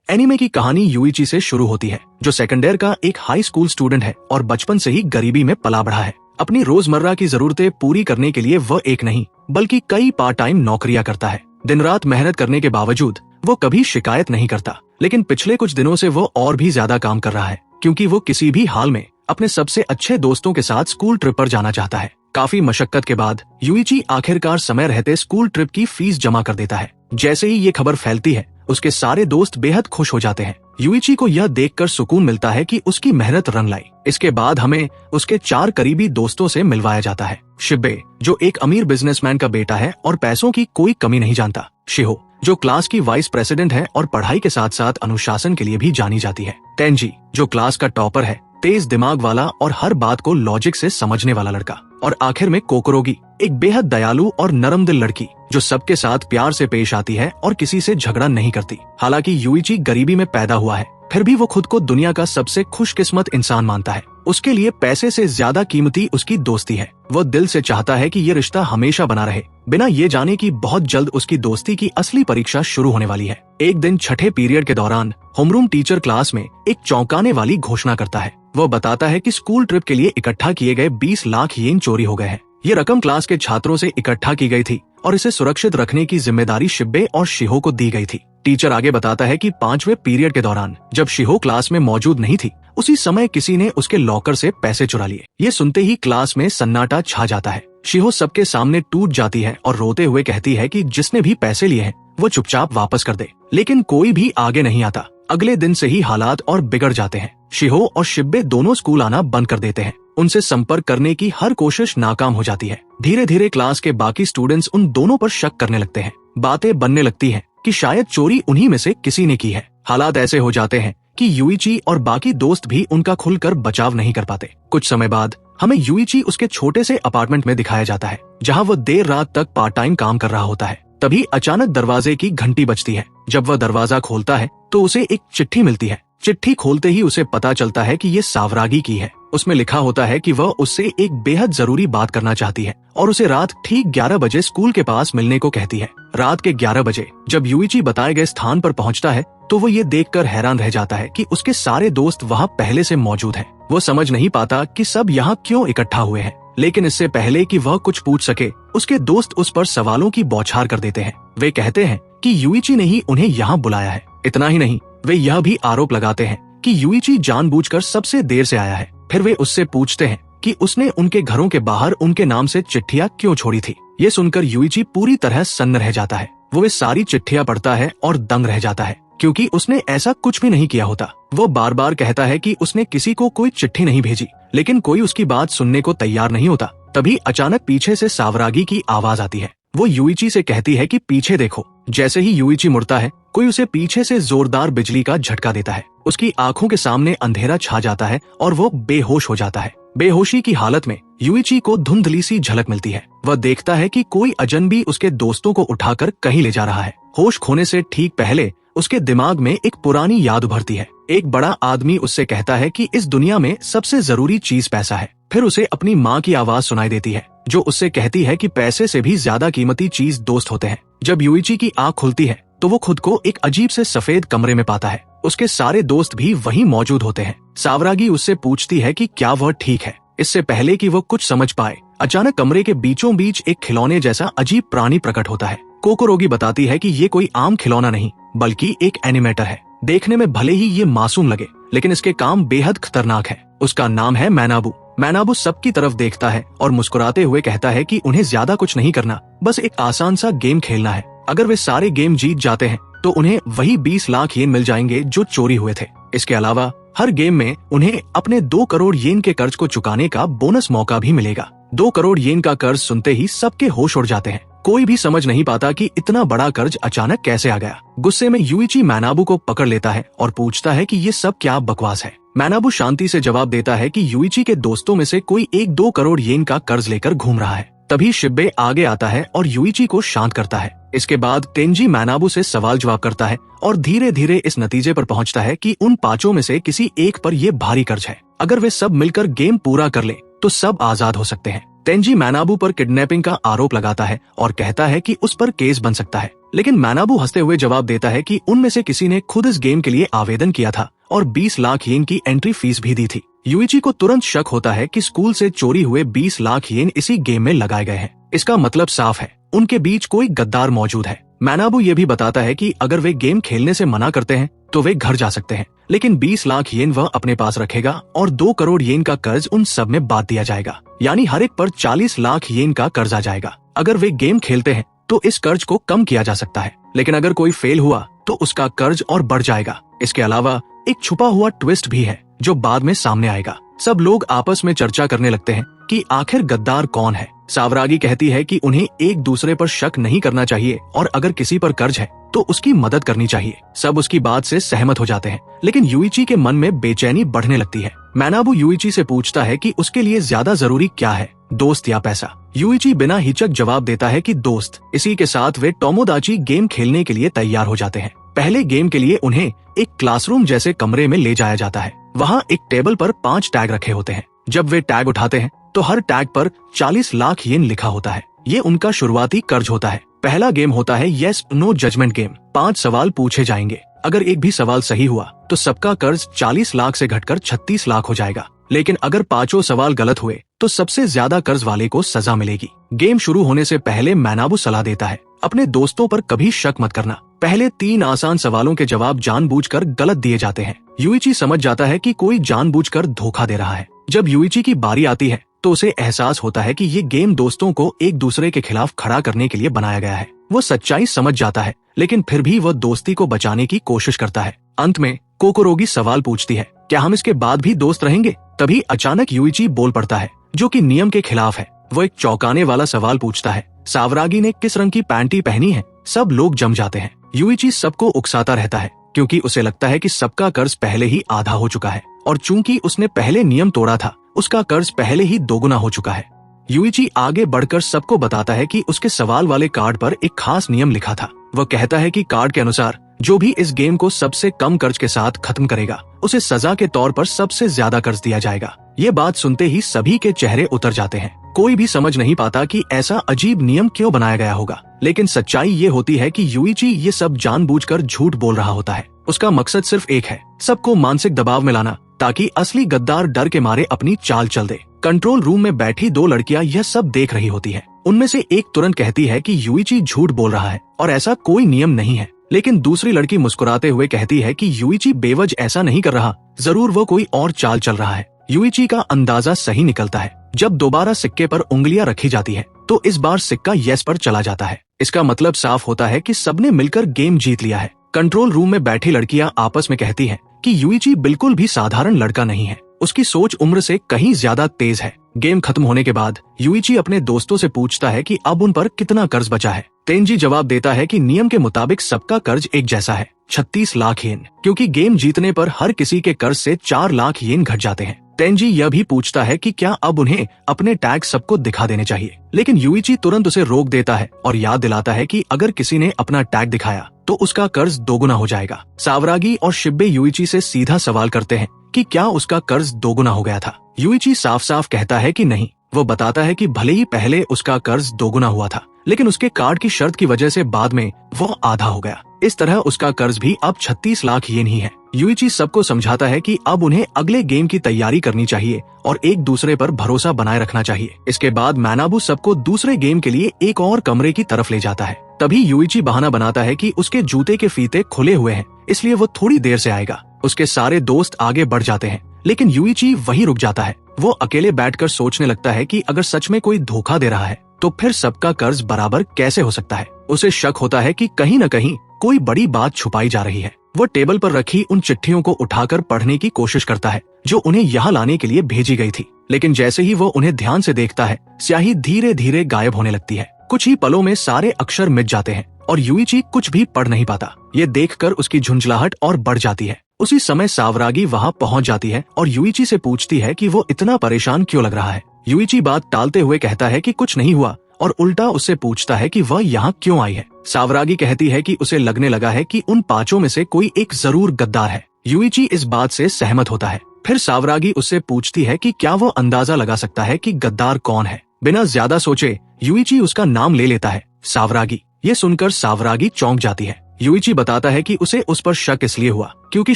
Anime की कहानी Yuichi से शुरू होती है, जो सेकेंडर का एक हाई स्कूल स्टूडेंट है और बचपन से ही गरीबी में पला बढ़ा है। अपनी रोजमर्रा की जरूरतें पूरी करने के लिए वह एक नहीं बल्कि कई पार्ट टाइम नौकरियां करता है। दिन रात मेहनत करने के बावजूद वो कभी शिकायत नहीं करता, लेकिन पिछले कुछ दिनों से वो और भी ज्यादा काम कर रहा है, क्योंकि वो किसी भी हाल में अपने सबसे अच्छे दोस्तों के साथ स्कूल ट्रिप पर जाना चाहता है। काफी मशक्कत के बाद यूइची आखिरकार समय रहते स्कूल ट्रिप की फीस जमा कर देता है। जैसे ही ये खबर फैलती है, उसके सारे दोस्त बेहद खुश हो जाते हैं। यूइची को यह देखकर सुकून मिलता है कि उसकी मेहनत रंग लाई। इसके बाद हमें उसके 4 करीबी दोस्तों से मिलवाया जाता है। शिबे, जो एक अमीर बिजनेसमैन का बेटा है और पैसों की कोई कमी नहीं जानता। शिहो, जो क्लास की वाइस प्रेसिडेंट है और पढ़ाई के साथ साथ अनुशासन के लिए भी जानी जाती है। तेंजी, जो क्लास का टॉपर है, तेज दिमाग वाला और हर बात को लॉजिक से समझने वाला लड़का। और आखिर में कोकोरोगी, एक बेहद दयालु और नरम दिल लड़की, जो सबके साथ प्यार से पेश आती है और किसी से झगड़ा नहीं करती। हालांकि यूइची गरीबी में पैदा हुआ है, फिर भी वो खुद को दुनिया का सबसे खुशकिस्मत इंसान मानता है। उसके लिए पैसे से ज्यादा कीमती उसकी दोस्ती है। वो दिल से चाहता है कि ये रिश्ता हमेशा बना रहे, बिना ये जाने कि बहुत जल्द उसकी दोस्ती की असली परीक्षा शुरू होने वाली है। एक दिन छठे पीरियड के दौरान होमरूम टीचर क्लास में एक चौंकाने वाली घोषणा करता है। वो बताता है कि स्कूल ट्रिप के लिए इकट्ठा किए गए 20 लाख येन चोरी हो गए हैं। ये रकम क्लास के छात्रों से इकट्ठा की गई थी और इसे सुरक्षित रखने की जिम्मेदारी शिबे और शिहो को दी गई थी। टीचर आगे बताता है कि 5वें पीरियड के दौरान जब शिहो क्लास में मौजूद नहीं थी, उसी समय किसी ने उसके लॉकर से पैसे चुरा लिए। ये सुनते ही क्लास में सन्नाटा छा जाता है। शिहो सबके सामने टूट जाती है और रोते हुए कहती है कि जिसने भी पैसे लिए हैं वो चुपचाप वापस कर दे, लेकिन कोई भी आगे नहीं आता। अगले दिन से ही हालात और बिगड़ जाते हैं। शिहो और शिबे दोनों स्कूल आना बंद कर देते हैं। उनसे संपर्क करने की हर कोशिश नाकाम हो जाती है। धीरे धीरे क्लास के बाकी स्टूडेंट्स उन दोनों पर शक करने लगते हैं। बातें बनने लगती हैं कि शायद चोरी उन्हीं में से किसी ने की है। हालात ऐसे हो जाते हैं कि यूइची और बाकी दोस्त भी उनका खुलकर बचाव नहीं कर पाते। कुछ समय बाद हमें यूइची उसके छोटे से अपार्टमेंट में दिखाया जाता है, जहाँ वह देर रात तक पार्ट टाइम काम कर रहा होता है। तभी अचानक दरवाजे की घंटी बजती है। जब वह दरवाजा खोलता है तो उसे एक चिट्ठी मिलती है। चिट्ठी खोलते ही उसे पता चलता है कि ये सावरागी की है। उसमें लिखा होता है कि वह उससे एक बेहद जरूरी बात करना चाहती है और उसे रात ठीक 11 बजे स्कूल के पास मिलने को कहती है। रात के 11 बजे जब यूइची बताए गए स्थान पर पहुंचता है तो वो ये देखकर हैरान रह जाता है कि उसके सारे दोस्त वहाँ पहले से मौजूद हैं। वो समझ नहीं पाता कि सब यहाँ क्यों इकट्ठा हुए हैं, लेकिन इससे पहले कि वह कुछ पूछ सके, उसके दोस्त उस पर सवालों की बौछार कर देते हैं। वे कहते हैं कि यूइची ने ही उन्हें यहाँ बुलाया है। इतना ही नहीं, वे यह भी आरोप लगाते हैं कि यूइची जानबूझकर सबसे देर से आया है। फिर वे उससे पूछते हैं कि उसने उनके घरों के बाहर उनके नाम से चिट्ठियां क्यों छोड़ी थी। ये सुनकर यूइची पूरी तरह सन्न रह जाता है। वो वे सारी चिट्ठियां पढ़ता है और दंग रह जाता है, क्योंकि उसने ऐसा कुछ भी नहीं किया होता। वो बार बार कहता है कि उसने किसी को कोई चिट्ठी नहीं भेजी, लेकिन कोई उसकी बात सुनने को तैयार नहीं होता। तभी अचानक पीछे से सावरागी की आवाज आती है। वो यूइची से कहती है कि पीछे देखो। जैसे ही यूइची मुड़ता है, कोई उसे पीछे से जोरदार बिजली का झटका देता है। उसकी आंखों के सामने अंधेरा छा जाता है और वो बेहोश हो जाता है। बेहोशी की हालत में यूइची को धुंधली सी झलक मिलती है। वह देखता है कि कोई अजनबी उसके दोस्तों को उठाकर कहीं ले जा रहा है। होश खोने से ठीक पहले उसके दिमाग में एक पुरानी याद उभरती है। एक बड़ा आदमी उससे कहता है कि इस दुनिया में सबसे जरूरी चीज पैसा है। फिर उसे अपनी माँ की आवाज सुनाई देती है, जो उससे कहती है कि पैसे से भी ज्यादा कीमती चीज दोस्त होते हैं। जब यूइची की आँख खुलती है तो वो खुद को एक अजीब से सफेद कमरे में पाता है। उसके सारे दोस्त भी वहीं मौजूद होते हैं। सावरागी उससे पूछती है कि क्या वह ठीक है। इससे पहले कि वो कुछ समझ पाए, अचानक कमरे के बीचों बीच एक खिलौने जैसा अजीब प्राणी प्रकट होता है। कोकोरोगी बताती है कि ये कोई आम खिलौना नहीं बल्कि एक एनिमेटर है। देखने में भले ही ये मासूम लगे, लेकिन इसके काम बेहद खतरनाक है। उसका नाम है मैनाबू। मैनाबू सबकी तरफ देखता है और मुस्कुराते हुए कहता है कि उन्हें ज्यादा कुछ नहीं करना, बस एक आसान सा गेम खेलना है। अगर वे सारे गेम जीत जाते हैं तो उन्हें वही 20 लाख येन मिल जाएंगे जो चोरी हुए थे। इसके अलावा हर गेम में उन्हें अपने 2 करोड़ येन के कर्ज को चुकाने का बोनस मौका भी मिलेगा। 2 करोड़ येन का कर्ज सुनते ही सबके होश उड़ जाते हैं। कोई भी समझ नहीं पाता कि इतना बड़ा कर्ज अचानक कैसे आ गया। गुस्से में यूइची मैनाबू को पकड़ लेता है और पूछता है कि ये सब क्या बकवास है। मैनाबू शांति से जवाब देता है कि यूइची के दोस्तों में से कोई 1-2 करोड़ येन का कर्ज लेकर घूम रहा है। तभी शिबे आगे आता है और यूइची को शांत करता है। इसके बाद तेंजी मैनाबू से सवाल जवाब करता है और धीरे धीरे इस नतीजे पर पहुंचता है कि उन 5 में से किसी एक पर ये भारी कर्ज है। अगर वे सब मिलकर गेम पूरा कर ले तो सब आजाद हो सकते हैं। तेंजी मैनाबू पर किडनैपिंग का आरोप लगाता है और कहता है कि उस पर केस बन सकता है, लेकिन मैनाबू हंसते हुए जवाब देता है कि उनमें से किसी ने खुद इस गेम के लिए आवेदन किया था और 20 लाख येन की एंट्री फीस भी दी थी। यूइची को तुरंत शक होता है कि स्कूल से चोरी हुए 20 लाख येन इसी गेम में लगाए गए हैं। इसका मतलब साफ है, उनके बीच कोई गद्दार मौजूद है। मैनाबू ये भी बताता है कि अगर वे गेम खेलने से मना करते हैं तो वे घर जा सकते हैं, लेकिन 20 लाख येन वह अपने पास रखेगा और 2 करोड़ येन का कर्ज उन सब में बांट दिया जाएगा, यानी हर एक पर 40 लाख येन का कर्ज आ जाएगा। अगर वे गेम खेलते हैं तो इस कर्ज को कम किया जा सकता है, लेकिन अगर कोई फेल हुआ तो उसका कर्ज और बढ़ जाएगा। इसके अलावा एक छुपा हुआ ट्विस्ट भी है जो बाद में सामने आएगा। सब लोग आपस में चर्चा करने लगते हैं कि आखिर गद्दार कौन है। सावरागी कहती है कि उन्हें एक दूसरे पर शक नहीं करना चाहिए और अगर किसी पर कर्ज है तो उसकी मदद करनी चाहिए। सब उसकी बात से सहमत हो जाते हैं, लेकिन यूइची के मन में बेचैनी बढ़ने लगती है। मैनाबू यूइची से पूछता है कि उसके लिए ज्यादा जरूरी क्या है, दोस्त या पैसा। यूइची बिना हिचक जवाब देता है कि दोस्त। इसी के साथ वे टोमोदाची गेम खेलने के लिए तैयार हो जाते हैं। पहले गेम के लिए उन्हें एक क्लासरूम जैसे कमरे में ले जाया जाता है। वहाँ एक टेबल पर 5 टैग रखे होते हैं। जब वे टैग उठाते हैं तो हर टैग पर 40 लाख येन लिखा होता है। ये उनका शुरुआती कर्ज होता है। पहला गेम होता है येस नो जजमेंट गेम। 5 सवाल पूछे जाएंगे। अगर एक भी सवाल सही हुआ तो सबका कर्ज 40 लाख से घटकर 36 लाख हो जाएगा, लेकिन अगर 5 सवाल गलत हुए तो सबसे ज्यादा कर्ज वाले को सजा मिलेगी। गेम शुरू होने से पहले मैनाबू सलाह देता है, अपने दोस्तों पर कभी शक मत करना। पहले 3 आसान सवालों के जवाब जानबूझकर गलत दिए जाते हैं। यूइची समझ जाता है कि कोई जानबूझकर धोखा दे रहा है। जब यूइची की बारी आती है तो उसे एहसास होता है कि ये गेम दोस्तों को एक दूसरे के खिलाफ खड़ा करने के लिए बनाया गया है। वो सच्चाई समझ जाता है, लेकिन फिर भी वह दोस्ती को बचाने की कोशिश करता है। अंत में कोकोरोगी सवाल पूछती है, क्या हम इसके बाद भी दोस्त रहेंगे? तभी अचानक यूइची बोल पड़ता है, जो कि नियम के खिलाफ है। वो एक चौंकाने वाला सवाल पूछता है, सावरागी ने किस रंग की पैंटी पहनी है? सब लोग जम जाते हैं। यूइची सबको उकसाता रहता है क्योंकि उसे लगता है कि सबका कर्ज पहले ही आधा हो चुका है और चूंकि उसने पहले नियम तोड़ा था, उसका कर्ज पहले ही दोगुना हो चुका है। यूइची आगे बढ़कर सबको बताता है कि उसके सवाल वाले कार्ड पर एक खास नियम लिखा था। वह कहता है कि कार्ड के अनुसार जो भी इस गेम को सबसे कम कर्ज के साथ खत्म करेगा, उसे सजा के तौर पर सबसे ज्यादा कर्ज दिया जाएगा। ये बात सुनते ही सभी के चेहरे उतर जाते हैं। कोई भी समझ नहीं पाता कि ऐसा अजीब नियम क्यों बनाया गया होगा, लेकिन सच्चाई ये होती है कि यूइची ये सब जानबूझकर झूठ बोल रहा होता है। उसका मकसद सिर्फ एक है, सबको मानसिक दबाव में लाना, ताकि असली गद्दार डर के मारे अपनी चाल चल दे। कंट्रोल रूम में बैठी 2 लड़कियां यह सब देख रही होती है। उनमें से एक तुरंत कहती है कि यूइची झूठ बोल रहा है और ऐसा कोई नियम नहीं है, लेकिन दूसरी लड़की मुस्कुराते हुए कहती है कि यूइची बेवजह ऐसा नहीं कर रहा, जरूर वो कोई और चाल चल रहा है। यूइची का अंदाजा सही निकलता है। जब दोबारा सिक्के पर उंगलियां रखी जाती है तो इस बार सिक्का येस पर चला जाता है। इसका मतलब साफ होता है कि सबने मिलकर गेम जीत लिया है। कंट्रोल रूम में बैठी लड़कियां आपस में कहती हैं कि यूइची बिल्कुल भी साधारण लड़का नहीं है, उसकी सोच उम्र से कहीं ज्यादा तेज है। गेम खत्म होने के बाद यूइची अपने दोस्तों से पूछता है कि अब उन पर कितना कर्ज बचा है। तेंजी जवाब देता है कि नियम के मुताबिक सबका कर्ज एक जैसा है, 36 लाख येन, क्योंकि गेम जीतने पर हर किसी के कर्ज से 4 लाख येन घट जाते हैं। तेंजी यह भी पूछता है कि क्या अब उन्हें अपने टैग सबको दिखा देने चाहिए, लेकिन यूइची तुरंत उसे रोक देता है और याद दिलाता है कि अगर किसी ने अपना टैग दिखाया तो उसका कर्ज दोगुना हो जाएगा। सावरागी और शिब्बे यूइची से सीधा सवाल करते हैं कि क्या उसका कर्ज दोगुना हो गया था। यूइची साफ साफ कहता है कि नहीं। वो बताता है कि भले ही पहले उसका कर्ज दोगुना हुआ था, लेकिन उसके कार्ड की शर्त की वजह से बाद में वो आधा हो गया। इस तरह उसका कर्ज भी अब 36 लाख येन ही है। यूइची सबको समझाता है कि अब उन्हें अगले गेम की तैयारी करनी चाहिए और एक दूसरे पर भरोसा बनाए रखना चाहिए। इसके बाद मैनाबू सबको दूसरे गेम के लिए एक और कमरे की तरफ ले जाता है। तभी यूइची बहाना बनाता है कि उसके जूते के फीते खुले हुए हैं, इसलिए वो थोड़ी देर से आएगा। उसके सारे दोस्त आगे बढ़ जाते हैं, लेकिन यूइची वहीं रुक जाता है। वो अकेले बैठकर सोचने लगता है कि अगर सच में कोई धोखा दे रहा है तो फिर सबका कर्ज बराबर कैसे हो सकता है। उसे शक होता है कि कहीं न कहीं कोई बड़ी बात छुपाई जा रही है। वो टेबल पर रखी उन चिट्ठियों को उठाकर पढ़ने की कोशिश करता है जो उन्हें यहाँ लाने के लिए भेजी गई थी, लेकिन जैसे ही वो उन्हें ध्यान से देखता है, स्याही धीरे धीरे गायब होने लगती है। कुछ ही पलों में सारे अक्षर मिट जाते हैं और यूइची कुछ भी पढ़ नहीं पाता। ये देखकर उसकी झुंझलाहट और बढ़ जाती है। उसी समय सावरागी वहाँ पहुँच जाती है और यूइची से पूछती है कि वो इतना परेशान क्यों लग रहा है। यूइची बात टालते हुए कहता है कि कुछ नहीं हुआ और उल्टा उससे पूछता है कि वह यहाँ क्यों आई है। सावरागी कहती है कि उसे लगने लगा है कि उन 5 में से कोई एक जरूर गद्दार है। यूइची इस बात से सहमत होता है। फिर सावरागी उससे पूछती है कि क्या वो अंदाजा लगा सकता है कि गद्दार कौन है। बिना ज्यादा सोचे युइची उसका नाम ले लेता है, सावरागी। ये सुनकर सावरागी चौंक जाती है। युइची बताता है कि उसे उस पर शक इसलिए हुआ क्योंकि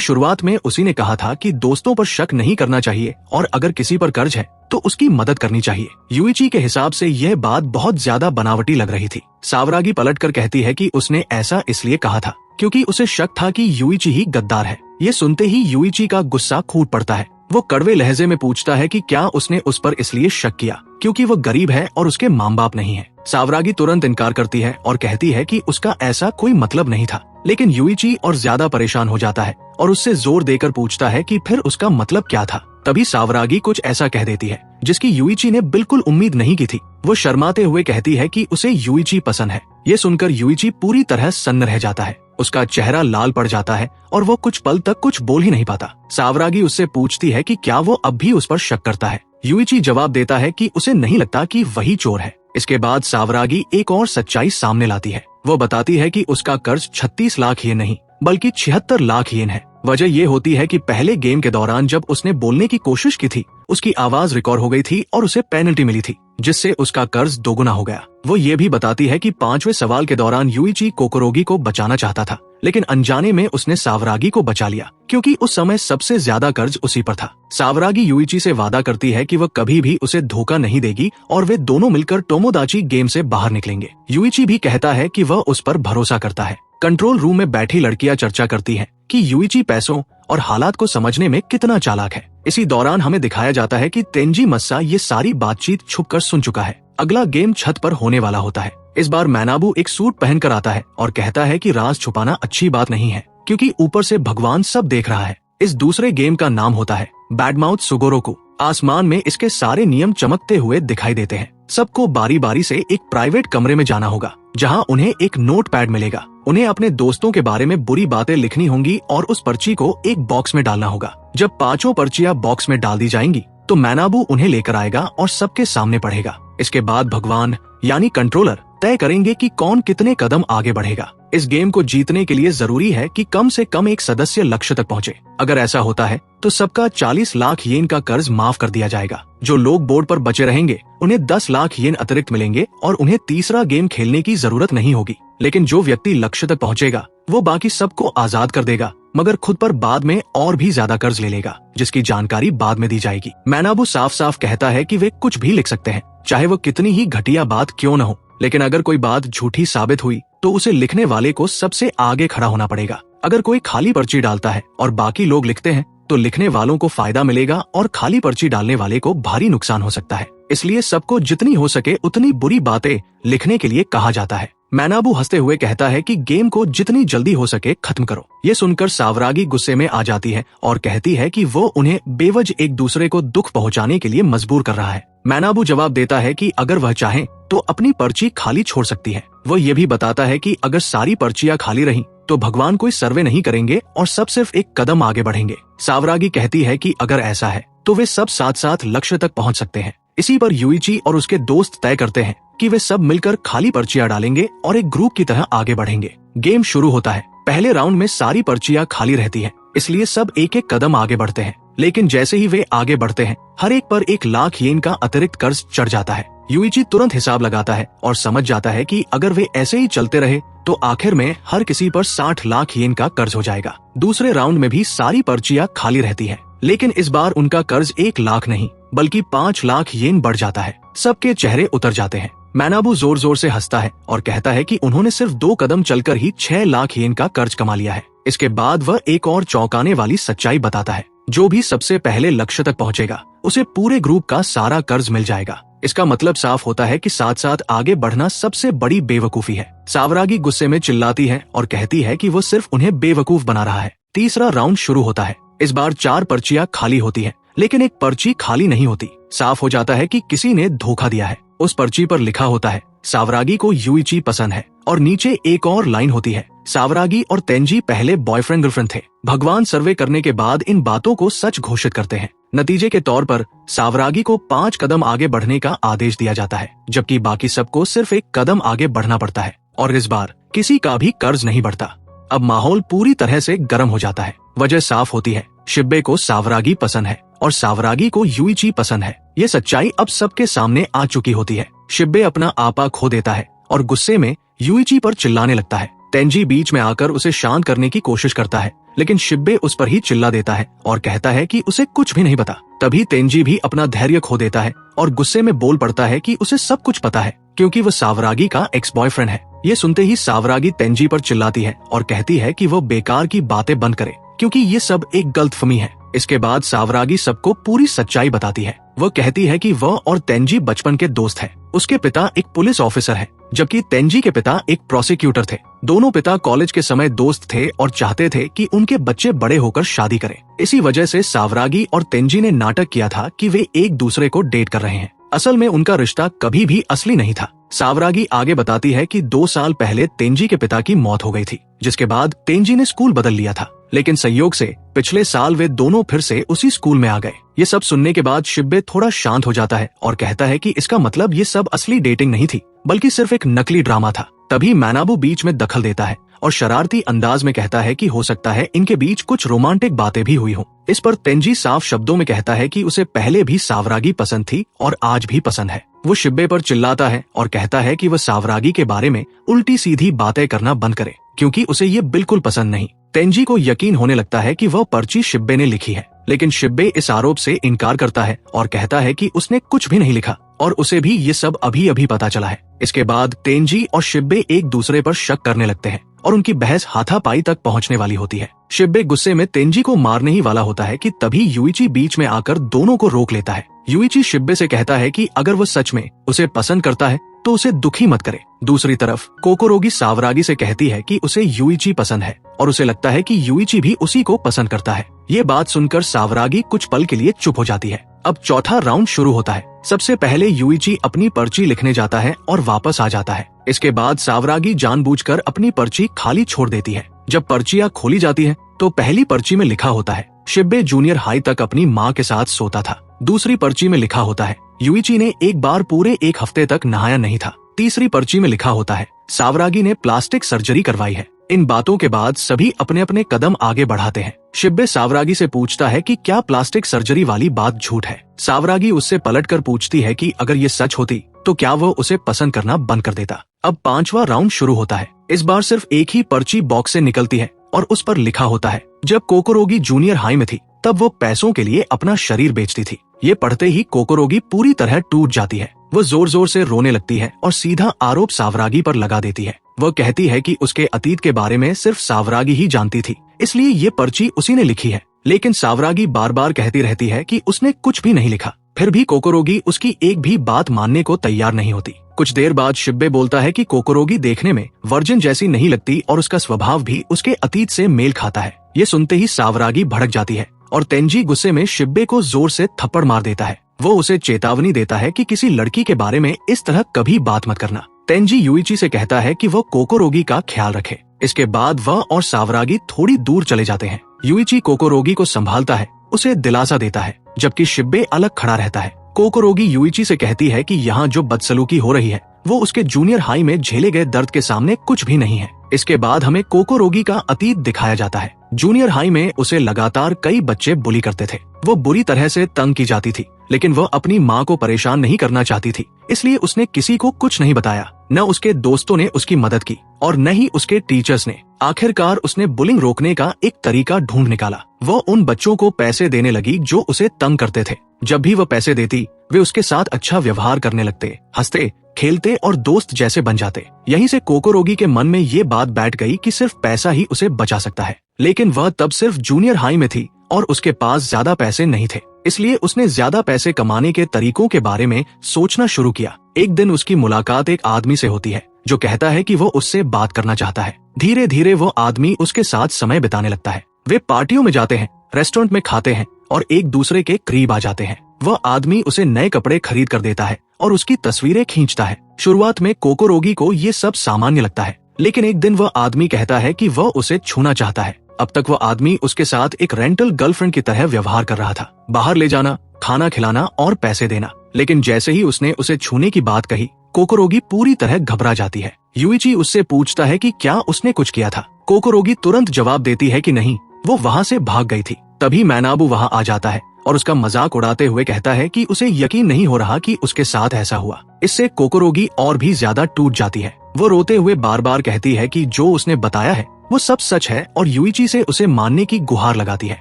शुरुआत में उसी ने कहा था कि दोस्तों पर शक नहीं करना चाहिए और अगर किसी पर कर्ज है तो उसकी मदद करनी चाहिए। युइची के हिसाब से यह बात बहुत ज्यादा बनावटी लग रही थी। सावरागी पलटकर कहती है कि उसने ऐसा इसलिए कहा था क्योंकि उसे शक था कि युइची ही गद्दार है। ये सुनते ही युइची का गुस्सा फूट पड़ता है। वो कड़वे लहजे में पूछता है कि क्या उसने उस पर इसलिए शक किया क्योंकि वो गरीब है और उसके माँ बाप नहीं है। सावरागी तुरंत इनकार करती है और कहती है कि उसका ऐसा कोई मतलब नहीं था, लेकिन युइची और ज्यादा परेशान हो जाता है और उससे जोर देकर पूछता है कि फिर उसका मतलब क्या था। तभी सावरागी कुछ ऐसा कह देती है जिसकी युइची ने बिल्कुल उम्मीद नहीं की थी। वो शर्माते हुए कहती है कि उसे युइची पसंद है। ये सुनकर युइची पूरी तरह सन्न रह जाता है। उसका चेहरा लाल पड़ जाता है और वो कुछ पल तक कुछ बोल ही नहीं पाता। सावरागी उससे पूछती है कि क्या वो अब भी उस पर शक करता है। युइची जवाब देता है कि उसे नहीं लगता कि वही चोर है। इसके बाद सावरागी एक और सच्चाई सामने लाती है। वो बताती है कि उसका कर्ज 36 लाख येन नहीं बल्कि 76 लाख येन है। वजह ये होती है कि पहले गेम के दौरान जब उसने बोलने की कोशिश की थी उसकी आवाज रिकॉर्ड हो गई थी और उसे पेनल्टी मिली थी जिससे उसका कर्ज दोगुना हो गया। वो ये भी बताती है कि 5वें सवाल के दौरान युइची कोकोरोगी को बचाना चाहता था, लेकिन अनजाने में उसने सावरागी को बचा लिया क्योंकि उस समय सबसे ज्यादा कर्ज उसी पर था। सावरागी युइची से वादा करती है कि वह कभी भी उसे धोखा नहीं देगी और वे दोनों मिलकर टोमोदाची गेम से बाहर निकलेंगे। युइची भी कहता है कि वह उस पर भरोसा करता है। कंट्रोल रूम में बैठी लड़कियां चर्चा करती हैं कि युइची पैसों और हालात को समझने में कितना चालाक है। इसी दौरान हमें दिखाया जाता है कि तेंजी मस्सा ये सारी बातचीत छुपकर सुन चुका है। अगला गेम छत पर होने वाला होता है। इस बार मैनाबू एक सूट पहनकर आता है और कहता है कि राज छुपाना अच्छी बात नहीं है क्योंकि ऊपर से भगवान सब देख रहा है। इस दूसरे गेम का नाम होता है बैडमाउथ सुगोरोकू। आसमान में इसके सारे नियम चमकते हुए दिखाई देते हैं। सबको बारी बारी से एक प्राइवेट कमरे में जाना होगा जहां उन्हें एक नोट पैड मिलेगा। उन्हें अपने दोस्तों के बारे में बुरी बातें लिखनी होंगी और उस पर्ची को एक बॉक्स में डालना होगा। जब 5 पर्चियां बॉक्स में डाल दी जाएंगी तो मैनाबू उन्हें लेकर आएगा और सबके सामने पढ़ेगा। इसके बाद भगवान यानी कंट्रोलर तय करेंगे कि कौन कितने कदम आगे बढ़ेगा। इस गेम को जीतने के लिए जरूरी है कि कम से कम एक सदस्य लक्ष्य तक पहुंचे। अगर ऐसा होता है तो सबका 40 लाख येन का कर्ज माफ कर दिया जाएगा। जो लोग बोर्ड पर बचे रहेंगे उन्हें 10 लाख येन अतिरिक्त मिलेंगे और उन्हें तीसरा गेम खेलने की जरूरत नहीं होगी। लेकिन जो व्यक्ति लक्ष्य तक पहुंचेगा वो बाकी सबको आजाद कर देगा मगर खुद पर बाद में और भी ज्यादा कर्ज ले लेगा जिसकी जानकारी बाद में दी जाएगी। मैनाबू साफ साफ कहता है कि वे कुछ भी लिख सकते हैं, चाहे वो कितनी ही घटिया बात क्यों न हो, लेकिन अगर कोई बात झूठी साबित हुई तो उसे लिखने वाले को सबसे आगे खड़ा होना पड़ेगा। अगर कोई खाली पर्ची डालता है और बाकी लोग लिखते हैं तो लिखने वालों को फायदा मिलेगा और खाली पर्ची डालने वाले को भारी नुकसान हो सकता है। इसलिए सबको जितनी हो सके उतनी बुरी बातें लिखने के लिए कहा जाता है। मैनाबू हंसते हुए कहता है कि गेम को जितनी जल्दी हो सके खत्म करो। ये सुनकर सावरागी गुस्से में आ जाती है और कहती है कि वो उन्हें बेवजह एक दूसरे को दुख पहुंचाने के लिए मजबूर कर रहा है। मैनाबू जवाब देता है कि अगर वह चाहे तो अपनी पर्ची खाली छोड़ सकती है। वो ये भी बताता है कि अगर सारी पर्चियां खाली रहीं तो भगवान कोई सर्वे नहीं करेंगे और सब सिर्फ एक कदम आगे बढ़ेंगे। सावरागी कहती है कि अगर ऐसा है तो वे सब साथ साथ लक्ष्य तक पहुंच सकते हैं। इसी पर युइची और उसके दोस्त तय करते हैं कि वे सब मिलकर खाली पर्चियां डालेंगे और एक ग्रुप की तरह आगे बढ़ेंगे। गेम शुरू होता है। पहले राउंड में सारी पर्चियां खाली रहती हैं, इसलिए सब एक एक कदम आगे बढ़ते हैं। लेकिन जैसे ही वे आगे बढ़ते हैं हर एक पर 1 लाख येन का अतिरिक्त कर्ज चढ़ जाता है। युइची तुरंत हिसाब लगाता है और समझ जाता है कि अगर वे ऐसे ही चलते रहे तो आखिर में हर किसी पर 60 लाख येन का कर्ज हो जाएगा। दूसरे राउंड में भी सारी पर्चियां खाली रहती हैं, लेकिन इस बार उनका कर्ज 1 लाख नहीं बल्कि 5 लाख येन बढ़ जाता है। सबके चेहरे उतर जाते हैं। मैनाबू जोर जोर से हंसता है और कहता है कि उन्होंने सिर्फ 2 कदम चलकर ही 6 लाख येन का कर्ज कमा लिया है। इसके बाद वह एक और चौंकाने वाली सच्चाई बताता है। जो भी सबसे पहले लक्ष्य तक पहुंचेगा उसे पूरे ग्रुप का सारा कर्ज मिल जाएगा। इसका मतलब साफ होता है कि साथ साथ आगे बढ़ना सबसे बड़ी बेवकूफी है। सावरागी गुस्से में चिल्लाती है और कहती है कि वो सिर्फ उन्हें बेवकूफ बना रहा है। तीसरा राउंड शुरू होता है। इस बार 4 पर्चियां खाली होती हैं, लेकिन एक पर्ची खाली नहीं होती। साफ हो जाता है कि किसी ने धोखा दिया है। उस पर्ची पर लिखा होता है सावरागी को युइची पसंद है और नीचे एक और लाइन होती है सावरागी और तेंजी पहले बॉयफ्रेंड गर्लफ्रेंड थे। भगवान सर्वे करने के बाद इन बातों को सच घोषित करते हैं। नतीजे के तौर पर सावरागी को 5 कदम आगे बढ़ने का आदेश दिया जाता है, जबकि बाकी सबको सिर्फ 1 कदम आगे बढ़ना पड़ता है और इस बार किसी का भी कर्ज नहीं बढ़ता। अब माहौल पूरी तरह से गर्म हो जाता है। वजह साफ होती है, शिब्बे को सावरागी पसंद है और सावरागी को यूइची पसंद है। ये सच्चाई अब सबके सामने आ चुकी होती है। शिबे अपना आपा खो देता है और गुस्से में यूइची पर चिल्लाने लगता है। तेंजी बीच में आकर उसे शांत करने की कोशिश करता है, लेकिन शिबे उस पर ही चिल्ला देता है और कहता है कि उसे कुछ भी नहीं पता। तभी तेंजी भी अपना धैर्य खो देता है और गुस्से में बोल पड़ता है कि उसे सब कुछ पता है, क्योंकि वो सावरागी का एक्स बॉयफ्रेंड है। ये सुनते ही सावरागी तेंजी पर चिल्लाती है और कहती है कि वो बेकार की बातें बंद करे, क्योंकि ये सब एक गलतफहमी है। इसके बाद सावरागी सबको पूरी सच्चाई बताती है। वह कहती है कि वह और तेंजी बचपन के दोस्त हैं। उसके पिता एक पुलिस ऑफिसर है, जबकि तेंजी के पिता एक प्रोसिक्यूटर थे। दोनों पिता कॉलेज के समय दोस्त थे और चाहते थे कि उनके बच्चे बड़े होकर शादी करें। इसी वजह से सावरागी और तेंजी ने नाटक किया था कि वे एक दूसरे को डेट कर रहे हैं। असल में उनका रिश्ता कभी भी असली नहीं था। सावरागी आगे बताती है कि 2 साल पहले तेंजी के पिता की मौत हो गई थी, जिसके बाद तेंजी ने स्कूल बदल लिया था, लेकिन संयोग से पिछले साल वे दोनों फिर से उसी स्कूल में आ गए। ये सब सुनने के बाद शिबे थोड़ा शांत हो जाता है और कहता है कि इसका मतलब ये सब असली डेटिंग नहीं थी, बल्कि सिर्फ एक नकली ड्रामा था। तभी मैनाबू बीच में दखल देता है और शरारती अंदाज में कहता है कि हो सकता है इनके बीच कुछ रोमांटिक बातें भी हुई हों। इस पर तेंजी साफ शब्दों में कहता है कि उसे पहले भी सावरागी पसंद थी और आज भी पसंद है। वो शिबे पर चिल्लाता है और कहता है कि वह सावरागी के बारे में उल्टी सीधी बातें करना बंद करे, क्योंकि उसे ये बिल्कुल पसंद नहीं। तेंजी को यकीन होने लगता है कि वह पर्ची शिबे ने लिखी है, लेकिन शिबे इस आरोप से इनकार करता है और कहता है कि उसने कुछ भी नहीं लिखा और उसे भी ये सब अभी अभी पता चला है। इसके बाद तेंजी और शिबे एक दूसरे पर शक करने लगते हैं और उनकी बहस हाथापाई तक पहुंचने वाली होती है। शिबे गुस्से में तेंजी को मारने ही वाला होता है कि तभी यूइची बीच में आकर दोनों को रोक लेता है। यूइची शिबे से कहता है कि अगर वो सच में उसे पसंद करता है तो उसे दुखी मत करे। दूसरी तरफ कोकोरोगी सावरागी से कहती है कि उसे यूइची पसंद है और उसे लगता है कि यूइची भी उसी को पसंद करता है। ये बात सुनकर सावरागी कुछ पल के लिए चुप हो जाती है। अब चौथा राउंड शुरू होता है। सबसे पहले यूइची अपनी पर्ची लिखने जाता है और वापस आ जाता है। इसके बाद सावरागी जानबूझकर अपनी पर्ची खाली छोड़ देती है। जब पर्चियां खोली जाती है तो पहली पर्ची में लिखा होता है शिबे जूनियर हाई तक अपनी माँ के साथ सोता था। दूसरी पर्ची में लिखा होता है यूइची ने एक बार पूरे 1 हफ्ते तक नहाया नहीं था। तीसरी पर्ची में लिखा होता है सावरागी ने प्लास्टिक सर्जरी करवाई है। इन बातों के बाद सभी अपने अपने कदम आगे बढ़ाते हैं। शिबे सावरागी से पूछता है कि क्या प्लास्टिक सर्जरी वाली बात झूठ है। सावरागी उससे पलटकर पूछती है कि अगर ये सच होती तो क्या वो उसे पसंद करना बंद कर देता। अब 5वां राउंड शुरू होता है। इस बार सिर्फ एक ही पर्ची बॉक्स से निकलती है और उस पर लिखा होता है जब कोकोरोगी जूनियर हाई में थी तब वो पैसों के लिए अपना शरीर बेचती थी। ये पढ़ते ही कोकोरोगी पूरी तरह टूट जाती है। वो जोर जोर से रोने लगती है और सीधा आरोप सावरागी पर लगा देती है। वह कहती है कि उसके अतीत के बारे में सिर्फ सावरागी ही जानती थी, इसलिए ये पर्ची उसी ने लिखी है। लेकिन सावरागी बार बार कहती रहती है कि उसने कुछ भी नहीं लिखा। फिर भी कोकोरोगी उसकी एक भी बात मानने को तैयार नहीं होती। कुछ देर बाद शिबे बोलता है कि कोकोरोगी देखने में वर्जिन जैसी नहीं लगती और उसका स्वभाव भी उसके अतीत से मेल खाता है। ये सुनते ही सावरागी भड़क जाती है और तेंजी गुस्से में शिबे को जोर से थप्पड़ मार देता है। वो उसे चेतावनी देता है कि किसी लड़की के बारे में इस तरह कभी बात मत करना। तेंजी यूइची से कहता है कि वो कोकोरोगी का ख्याल रखे। इसके बाद वह और सावरागी थोड़ी दूर चले जाते हैं। यूइची कोकोरोगी को संभालता है, उसे दिलासा देता है, जबकि शिबे अलग खड़ा रहता है। कोकोरोगी यूइची से कहती है कि यहाँ जो बदसलूकी हो रही है वो उसके जूनियर हाई में झेले गए दर्द के सामने कुछ भी नहीं है। इसके बाद हमें कोकोरोगी का अतीत दिखाया जाता है। जूनियर हाई में उसे लगातार कई बच्चे बुली करते थे। वो बुरी तरह से तंग की जाती थी, लेकिन वह अपनी माँ को परेशान नहीं करना चाहती थी, इसलिए उसने किसी को कुछ नहीं बताया। न उसके दोस्तों ने उसकी मदद की और न ही उसके टीचर्स ने। आखिरकार उसने बुलिंग रोकने का एक तरीका ढूंढ निकाला। वो उन बच्चों को पैसे देने लगी जो उसे तंग करते थे। जब भी वह पैसे देती वे उसके साथ अच्छा व्यवहार करने लगते, हंसते खेलते और दोस्त जैसे बन जाते। यहीं से कोकोरोगी के मन में ये बात बैठ गई कि सिर्फ पैसा ही उसे बचा सकता है। लेकिन वह तब सिर्फ जूनियर हाई में थी और उसके पास ज्यादा पैसे नहीं थे, इसलिए उसने ज्यादा पैसे कमाने के तरीकों के बारे में सोचना शुरू किया। एक दिन उसकी मुलाकात एक आदमी से होती है जो कहता है कि वो उससे बात करना चाहता है। धीरे धीरे वो आदमी उसके साथ समय बिताने लगता है। वे पार्टियों में जाते हैं, रेस्टोरेंट में खाते हैं और एक दूसरे के करीब आ जाते हैं। वह आदमी उसे नए कपड़े खरीद कर देता है और उसकी तस्वीरें खींचता है। शुरुआत में कोकोरोगी को ये सब सामान्य लगता है, लेकिन एक दिन वह आदमी कहता है कि वह उसे छूना चाहता है। अब तक वह आदमी उसके साथ एक रेंटल गर्लफ्रेंड की तरह व्यवहार कर रहा था, बाहर ले जाना, खाना खिलाना और पैसे देना। लेकिन जैसे ही उसने उसे छूने की बात कही, कोकोरोगी पूरी तरह घबरा जाती है। यूइची उससे पूछता है कि क्या उसने कुछ किया था। कोकोरोगी तुरंत जवाब देती है कि नहीं, वो वहाँ से भाग गई थी। तभी मैनाबू वहाँ आ जाता है और उसका मजाक उड़ाते हुए कहता है कि उसे यकीन नहीं हो रहा कि उसके साथ ऐसा हुआ। इससे कोकोरोगी और भी ज्यादा टूट जाती है। वो रोते हुए बार बार कहती है कि जो उसने बताया है वो सब सच है और यूइची से उसे मानने की गुहार लगाती है।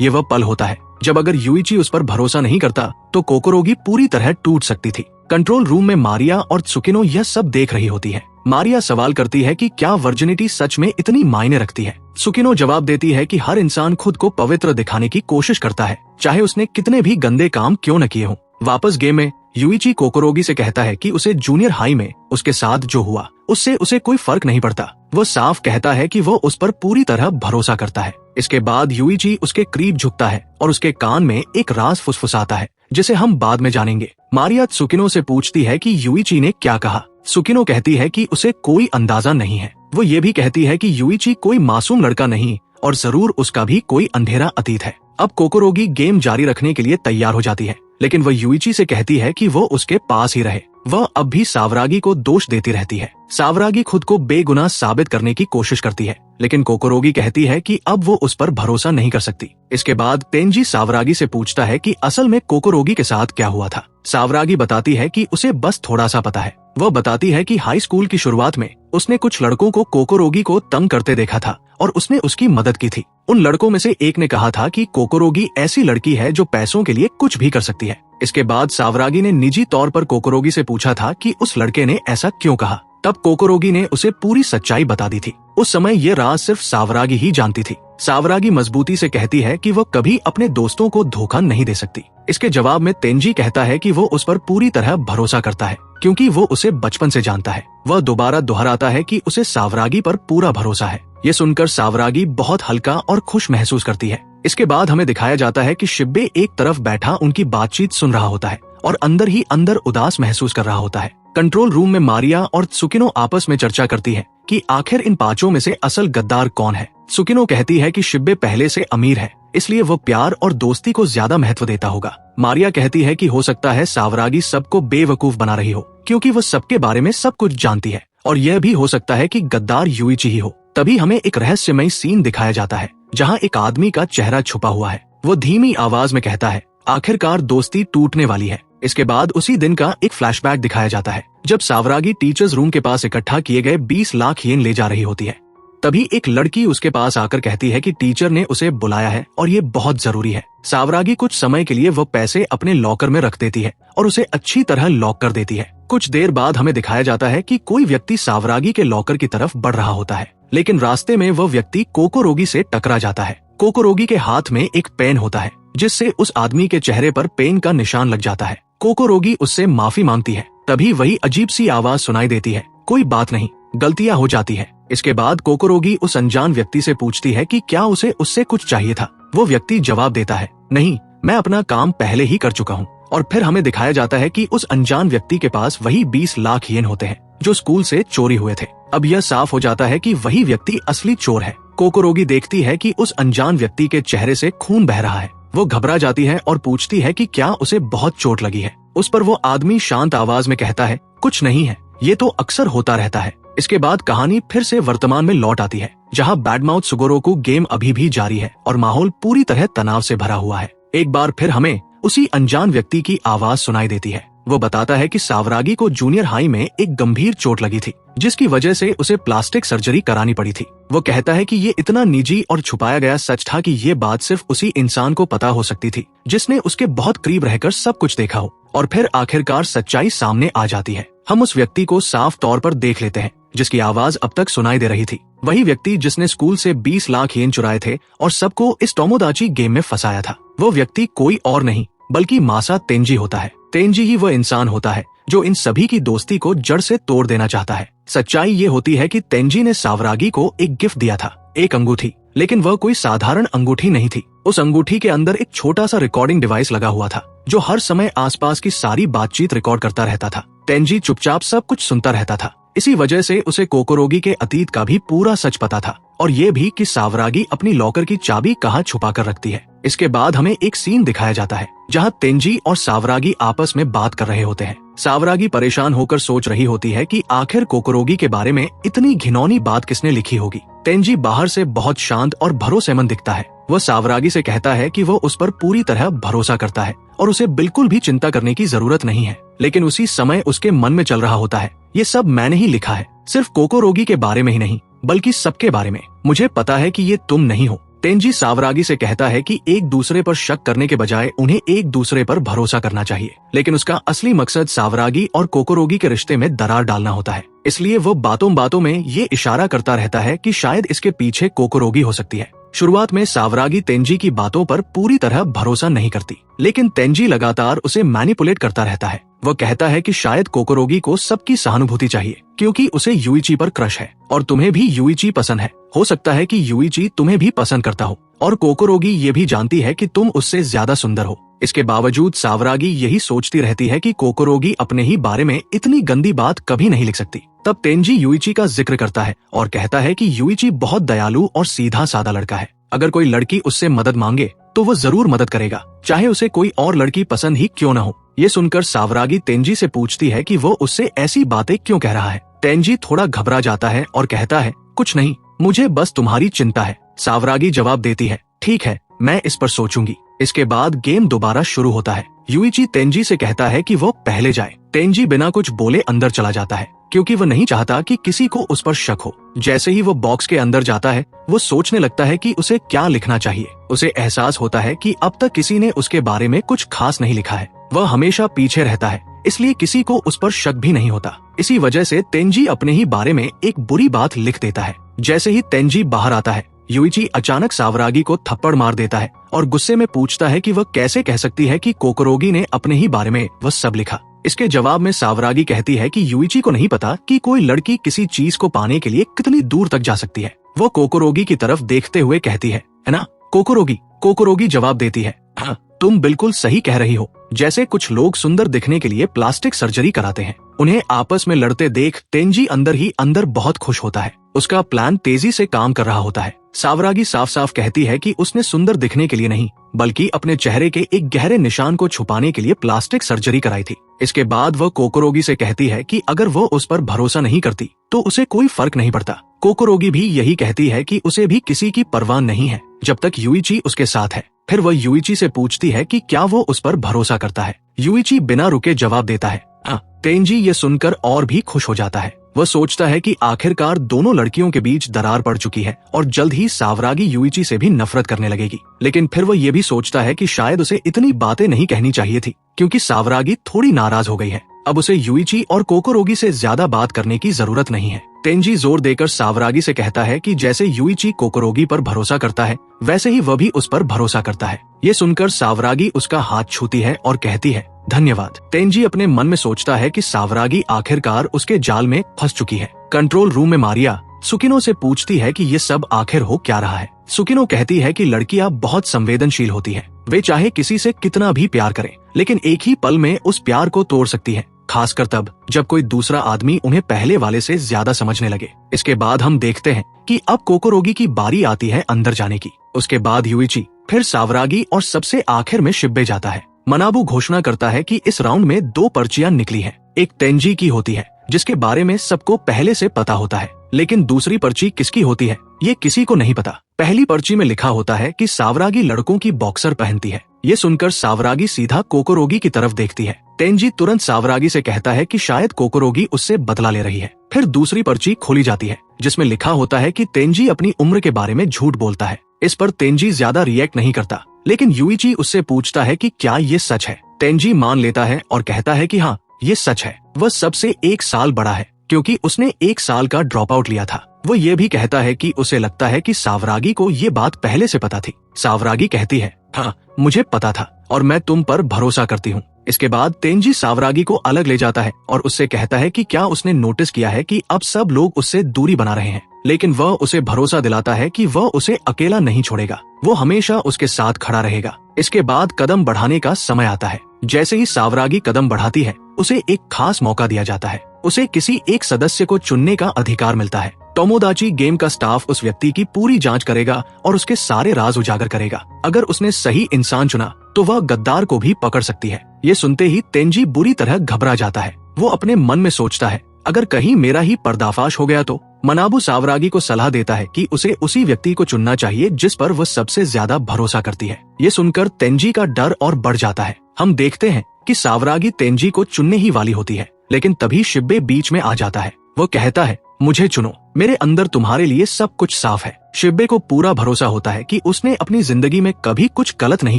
ये वह पल होता है जब अगर यूइची उस पर भरोसा नहीं करता तो कोकोरोगी पूरी तरह टूट सकती थी। कंट्रोल रूम में मारिया और त्सुकिनो यह सब देख रही होती है। मारिया सवाल करती है कि क्या वर्जिनिटी सच में इतनी मायने रखती है। त्सुकिनो जवाब देती है कि हर इंसान खुद को पवित्र दिखाने की कोशिश करता है, चाहे उसने कितने भी गंदे काम क्यों न किए हों। वापस गेम में यूइची कोकोरोगी से कहता है कि उसे जूनियर हाई में उसके साथ जो हुआ उससे उसे कोई फर्क नहीं पड़ता। वो साफ कहता है कि वो उस पर पूरी तरह भरोसा करता है। इसके बाद यूइची उसके करीब झुकता है और उसके कान में एक राज फुसफुसाता है जिसे हम बाद में जानेंगे। मारिया त्सुकिनो से पूछती है कि यूइची ने क्या कहा। त्सुकिनो कहती है कि उसे कोई अंदाजा नहीं है। वो ये भी कहती है कि यूइची कोई मासूम लड़का नहीं और जरूर उसका भी कोई अंधेरा अतीत है। अब कोकोरोगी गेम जारी रखने के लिए तैयार हो जाती है, लेकिन वह यूइची से कहती है कि वो उसके पास ही रहे। वह अब भी सावरागी को दोष देती रहती है। सावरागी खुद को बेगुनाह साबित करने की कोशिश करती है, लेकिन कोकोरोगी कहती है कि अब वो उस पर भरोसा नहीं कर सकती। इसके बाद तेंजी सावरागी से पूछता है कि असल में कोकोरोगी के साथ क्या हुआ था। सावरागी बताती है कि उसे बस थोड़ा सा पता है। वह बताती है कि हाई स्कूल की शुरुआत में उसने कुछ लड़कों को कोकोरोगी को तंग करते देखा था और उसने उसकी मदद की थी। उन लड़कों में से एक ने कहा था कि कोकोरोगी ऐसी लड़की है जो पैसों के लिए कुछ भी कर सकती है। इसके बाद सावरागी ने निजी तौर पर कोकोरोगी से पूछा था कि उस लड़के ने ऐसा क्यों कहा। तब कोकोरोगी ने उसे पूरी सच्चाई बता दी थी। उस समय ये राज सिर्फ सावरागी ही जानती थी। सावरागी मजबूती से कहती है कि वो कभी अपने दोस्तों को धोखा नहीं दे सकती। इसके जवाब में तेंजी कहता है कि वो उस पर पूरी तरह भरोसा करता है क्योंकि वो उसे बचपन से जानता है। वह दोबारा दोहराता है कि उसे सावरागी पर पूरा भरोसा है। ये सुनकर सावरागी बहुत हल्का और खुश महसूस करती है। इसके बाद हमें दिखाया जाता है कि शिब्बे एक तरफ बैठा उनकी बातचीत सुन रहा होता है और अंदर ही अंदर उदास महसूस कर रहा होता है। कंट्रोल रूम में मारिया और त्सुकिनो आपस में चर्चा करती है कि आखिर इन पांचों में से असल गद्दार कौन है। त्सुकिनो कहती है कि शिब्बे पहले से अमीर है, इसलिए वो प्यार और दोस्ती को ज्यादा महत्व देता होगा। मारिया कहती है कि हो सकता है सावरागी सबको बेवकूफ बना रही हो क्योंकि वो सबके बारे में सब कुछ जानती है, और यह भी हो सकता है कि गद्दार यूइची ही हो। तभी हमें एक रहस्यमयी सीन दिखाया जाता है जहाँ एक आदमी का चेहरा छुपा हुआ है। वो धीमी आवाज में कहता है, आखिरकार दोस्ती टूटने वाली है। इसके बाद उसी दिन का एक फ्लैशबैक दिखाया जाता है जब सावरागी टीचर्स रूम के पास इकट्ठा किए गए 20 लाख येन ले जा रही होती है। तभी एक लड़की उसके पास आकर कहती है कि टीचर ने उसे बुलाया है और ये बहुत जरूरी है। सावरागी कुछ समय के लिए वो पैसे अपने लॉकर में रख देती है और उसे अच्छी तरह लॉक कर देती है। कुछ देर बाद हमें दिखाया जाता है कि कोई व्यक्ति सावरागी के लॉकर की तरफ बढ़ रहा होता है, लेकिन रास्ते में वह व्यक्ति कोकोरोगी से टकरा जाता है। कोकोरोगी के हाथ में एक पेन होता है जिससे उस आदमी के चेहरे पर पेन का निशान लग जाता है। कोकोरोगी उससे माफी मांगती है। तभी वही अजीब सी आवाज सुनाई देती है, कोई बात नहीं, गलतियां हो जाती है। इसके बाद कोकोरोगी उस अनजान व्यक्ति से पूछती है कि क्या उसे उससे कुछ चाहिए था। वो व्यक्ति जवाब देता है, नहीं, मैं अपना काम पहले ही कर चुका हूँ। और फिर हमें दिखाया जाता है कि उस अनजान व्यक्ति के पास वही 20 लाख येन होते हैं जो स्कूल से चोरी हुए थे। अब यह साफ हो जाता है कि वही व्यक्ति असली चोर है। कोकोरोगी देखती है कि उस अनजान व्यक्ति के चेहरे से खून बह रहा है। वो घबरा जाती है और पूछती है कि क्या उसे बहुत चोट लगी है। उस पर वो आदमी शांत आवाज में कहता है, कुछ नहीं है, ये तो अक्सर होता रहता है। इसके बाद कहानी फिर से वर्तमान में लौट आती है जहाँ बैडमाउथ सुगोरोकू गेम अभी भी जारी है और माहौल पूरी तरह तनाव से भरा हुआ है। एक बार फिर हमें उसी अनजान व्यक्ति की आवाज सुनाई देती है। वो बताता है कि सावरागी को जूनियर हाई में एक गंभीर चोट लगी थी जिसकी वजह से उसे प्लास्टिक सर्जरी करानी पड़ी थी। वो कहता है कि ये इतना निजी और छुपाया गया सच था कि ये बात सिर्फ उसी इंसान को पता हो सकती थी जिसने उसके बहुत करीब रहकर सब कुछ देखा हो। और फिर आखिरकार सच्चाई सामने आ जाती है। हम उस व्यक्ति को साफ तौर पर देख लेते हैं जिसकी आवाज अब तक सुनाई दे रही थी। वही व्यक्ति जिसने स्कूल से 20 लाख येन चुराए थे और सबको इस टोमोदाची गेम में फंसाया था। वो व्यक्ति कोई और नहीं बल्कि मासा तेंजी होता है। तेंजी ही वह इंसान होता है जो इन सभी की दोस्ती को जड़ से तोड़ देना चाहता है। सच्चाई ये होती है कि तेंजी ने सावरागी को एक गिफ्ट दिया था, एक अंगूठी, लेकिन वह कोई साधारण अंगूठी नहीं थी। उस अंगूठी के अंदर एक छोटा सा रिकॉर्डिंग डिवाइस लगा हुआ था जो हर समय आसपास की सारी बातचीत रिकॉर्ड करता रहता था। तेंजी चुपचाप सब कुछ सुनता रहता था। इसी वजह से उसे कोकोरोगी के अतीत का भी पूरा सच पता था और ये भी कि सावरागी अपनी लॉकर की चाबी कहाँ छुपा कर रखती है। इसके बाद हमें एक सीन दिखाया जाता है जहाँ तेंजी और सावरागी आपस में बात कर रहे होते हैं। सावरागी परेशान होकर सोच रही होती है कि आखिर कोकोरोगी के बारे में इतनी घिनौनी बात किसने लिखी होगी। तेंजी बाहर से बहुत शांत और भरोसेमंद दिखता है वह सावरागी से कहता है कि वह उस पर पूरी तरह भरोसा करता है और उसे बिल्कुल भी चिंता करने की जरूरत नहीं है। लेकिन उसी समय उसके मन में चल रहा होता है, ये सब मैंने ही लिखा है, सिर्फ कोकोरोगी के बारे में ही नहीं बल्कि सबके बारे में। मुझे पता है कि ये तुम नहीं हो। तेंजी सावरागी से कहता है कि एक दूसरे पर शक करने के बजाय उन्हें एक दूसरे पर भरोसा करना चाहिए। लेकिन उसका असली मकसद सावरागी और कोकोरोगी के रिश्ते में दरार डालना होता है। इसलिए वो बातों बातों में ये इशारा करता रहता है कि शायद इसके पीछे कोकोरोगी हो सकती है। शुरुआत में सावरागी तेंजी की बातों पर पूरी तरह भरोसा नहीं करती, लेकिन तेंजी लगातार उसे मैनिपुलेट करता रहता है। वह कहता है कि शायद कोकोरोगी को सबकी सहानुभूति चाहिए क्योंकि उसे यूइची पर क्रश है और तुम्हें भी यूइची पसंद है। हो सकता है कि यूइची तुम्हें भी पसंद करता हो और कोकोरोगी ये भी जानती है कि तुम उससे ज्यादा सुंदर हो। इसके बावजूद सावरागी यही सोचती रहती है कि कोकोरोगी अपने ही बारे में इतनी गंदी बात कभी नहीं लिख सकती। तब तेंजी यूइची का जिक्र करता है और कहता है कि यूइची बहुत दयालु और सीधा साधा लड़का है। अगर कोई लड़की उससे मदद मांगे तो वो जरूर मदद करेगा, चाहे उसे कोई और लड़की पसंद ही क्यों न हो। ये सुनकर सावरागी तेंजी से पूछती है कि वो उससे ऐसी बातें क्यों कह रहा है। तेंजी थोड़ा घबरा जाता है और कहता है, कुछ नहीं, मुझे बस तुम्हारी चिंता है। सावरागी जवाब देती है, ठीक है, मैं इस पर सोचूंगी। इसके बाद गेम दोबारा शुरू होता है। यूइची तेंजी से कहता है कि वो पहले जाए। तेंजी बिना कुछ बोले अंदर चला जाता है क्योंकि वो नहीं चाहता कि किसी को उस पर शक हो। जैसे ही वो बॉक्स के अंदर जाता है, वो सोचने लगता है कि उसे क्या लिखना चाहिए। उसे एहसास होता है कि अब तक किसी ने उसके बारे में कुछ खास नहीं लिखा है। वह हमेशा पीछे रहता है, इसलिए किसी को उस पर शक भी नहीं होता। इसी वजह से तेंजी अपने ही बारे में एक बुरी बात लिख देता है। जैसे ही तेंजी बाहर आता है, यूइची अचानक सावरागी को थप्पड़ मार देता है और गुस्से में पूछता है कि वह कैसे कह सकती है कि कोकोरोगी ने अपने ही बारे में वह सब लिखा। इसके जवाब में सावरागी कहती है कि यूइची को नहीं पता कि कोई लड़की किसी चीज को पाने के लिए कितनी दूर तक जा सकती है। वो कोकोरोगी की तरफ देखते हुए कहती है ना कोकोरोगी? कोकोरोगी जवाब देती है, हाँ, तुम बिल्कुल सही कह रही हो। जैसे कुछ लोग सुंदर दिखने के लिए प्लास्टिक सर्जरी कराते हैं। उन्हें आपस में लड़ते देख तेंजी अंदर ही अंदर बहुत खुश होता है। उसका प्लान तेजी से काम कर रहा होता है। सावरागी साफ साफ कहती है कि उसने सुंदर दिखने के लिए नहीं बल्कि अपने चेहरे के एक गहरे निशान को छुपाने के लिए प्लास्टिक सर्जरी कराई थी। इसके बाद वह कोकोरोगी से कहती है कि अगर वो उस पर भरोसा नहीं करती तो उसे कोई फर्क नहीं पड़ता। कोकोरोगी भी यही कहती है कि उसे भी किसी की परवाह नहीं है जब तक यूइची उसके साथ है। फिर वह यूइची से पूछती है कि क्या वो उस पर भरोसा करता है। यूइची बिना रुके जवाब देता है, हाँ। तेंजी ये सुनकर और भी खुश हो जाता है। वह सोचता है कि आखिरकार दोनों लड़कियों के बीच दरार पड़ चुकी है और जल्द ही सावरागी यूइची से भी नफरत करने लगेगी। लेकिन फिर वह ये भी सोचता है कि शायद उसे इतनी बातें नहीं कहनी चाहिए थी क्योंकि सावरागी थोड़ी नाराज हो गई है। अब उसे यूइची और कोकोरोगी से ज्यादा बात करने की जरूरत नहीं है। तेंजी जोर देकर सावरागी से कहता है कि जैसे यूइची कोकोरोगी पर भरोसा करता है वैसे ही वह भी उस पर भरोसा करता है। ये सुनकर सावरागी उसका हाथ छूती है और कहती है, धन्यवाद। तेंजी अपने मन में सोचता है कि सावरागी आखिरकार उसके जाल में फंस चुकी है। कंट्रोल रूम में मारिया सुकिनो से पूछती है कि ये सब आखिर हो क्या रहा है। सुकिनो कहती है कि लड़कियां बहुत संवेदनशील होती हैं। वे चाहे किसी से कितना भी प्यार करें लेकिन एक ही पल में उस प्यार को तोड़ सकती हैं, खासकर तब जब कोई दूसरा आदमी उन्हें पहले वाले से ज्यादा समझने लगे। इसके बाद हम देखते हैं कि अब कोकोरोगी की बारी आती है अंदर जाने की। उसके बाद यूइची, फिर सावरागी और सबसे आखिर में शिब्बे जाता है। मनाबू घोषणा करता है कि इस राउंड में 2 पर्चियां निकली हैं। एक तेंजी की होती है जिसके बारे में सबको पहले से पता होता है, लेकिन दूसरी पर्ची किसकी होती है ये किसी को नहीं पता। पहली पर्ची में लिखा होता है कि सावरागी लड़कों की बॉक्सर पहनती है। ये सुनकर सावरागी सीधा कोकोरोगी की तरफ देखती है। तेंजी तुरंत सावरागी से कहता है कि शायद कोकोरोगी उससे बदला ले रही है। फिर दूसरी पर्ची खोली जाती है जिसमें लिखा होता है कि तेंजी अपनी उम्र के बारे में झूठ बोलता है। इस पर तेंजी ज्यादा रिएक्ट नहीं करता, लेकिन यूइची उससे पूछता है कि क्या ये सच है। तेंजी मान लेता है और कहता है कि हाँ, ये सच है। वह सबसे 1 साल बड़ा है क्योंकि उसने 1 साल का ड्रॉप आउट लिया था। वो ये भी कहता है कि उसे लगता है कि सावरागी को ये बात पहले से पता थी। सावरागी कहती है, हाँ, मुझे पता था और मैं तुम पर भरोसा करती हूँ। इसके बाद तेंजी सावरागी को अलग ले जाता है और उससे कहता है कि क्या उसने नोटिस किया है कि अब सब लोग उससे दूरी बना रहे हैं, लेकिन वह उसे भरोसा दिलाता है कि वह उसे अकेला नहीं छोड़ेगा, वो हमेशा उसके साथ खड़ा रहेगा। इसके बाद कदम बढ़ाने का समय आता है। जैसे ही सावरागी कदम बढ़ाती है उसे एक खास मौका दिया जाता है। उसे किसी एक सदस्य को चुनने का अधिकार मिलता है। टोमोदाची गेम का स्टाफ उस व्यक्ति की पूरी जांच करेगा और उसके सारे राज उजागर करेगा। अगर उसने सही इंसान चुना तो वह गद्दार को भी पकड़ सकती है। ये सुनते ही तेंजी बुरी तरह घबरा जाता है। वो अपने मन में सोचता है, अगर कहीं मेरा ही पर्दाफाश हो गया तो। मनाबू सावरागी को सलाह देता है कि उसे उसी व्यक्ति को चुनना चाहिए जिस पर वह सबसे ज्यादा भरोसा करती है। ये सुनकर तेंजी का डर और बढ़ जाता है। हम देखते हैं कि सावरागी तेंजी को चुनने ही वाली होती है, लेकिन तभी शिब्बे बीच में आ जाता है। वो कहता है, मुझे चुनो, मेरे अंदर तुम्हारे लिए सब कुछ साफ है। शिब्बे को पूरा भरोसा होता है कि उसने अपनी जिंदगी में कभी कुछ गलत नहीं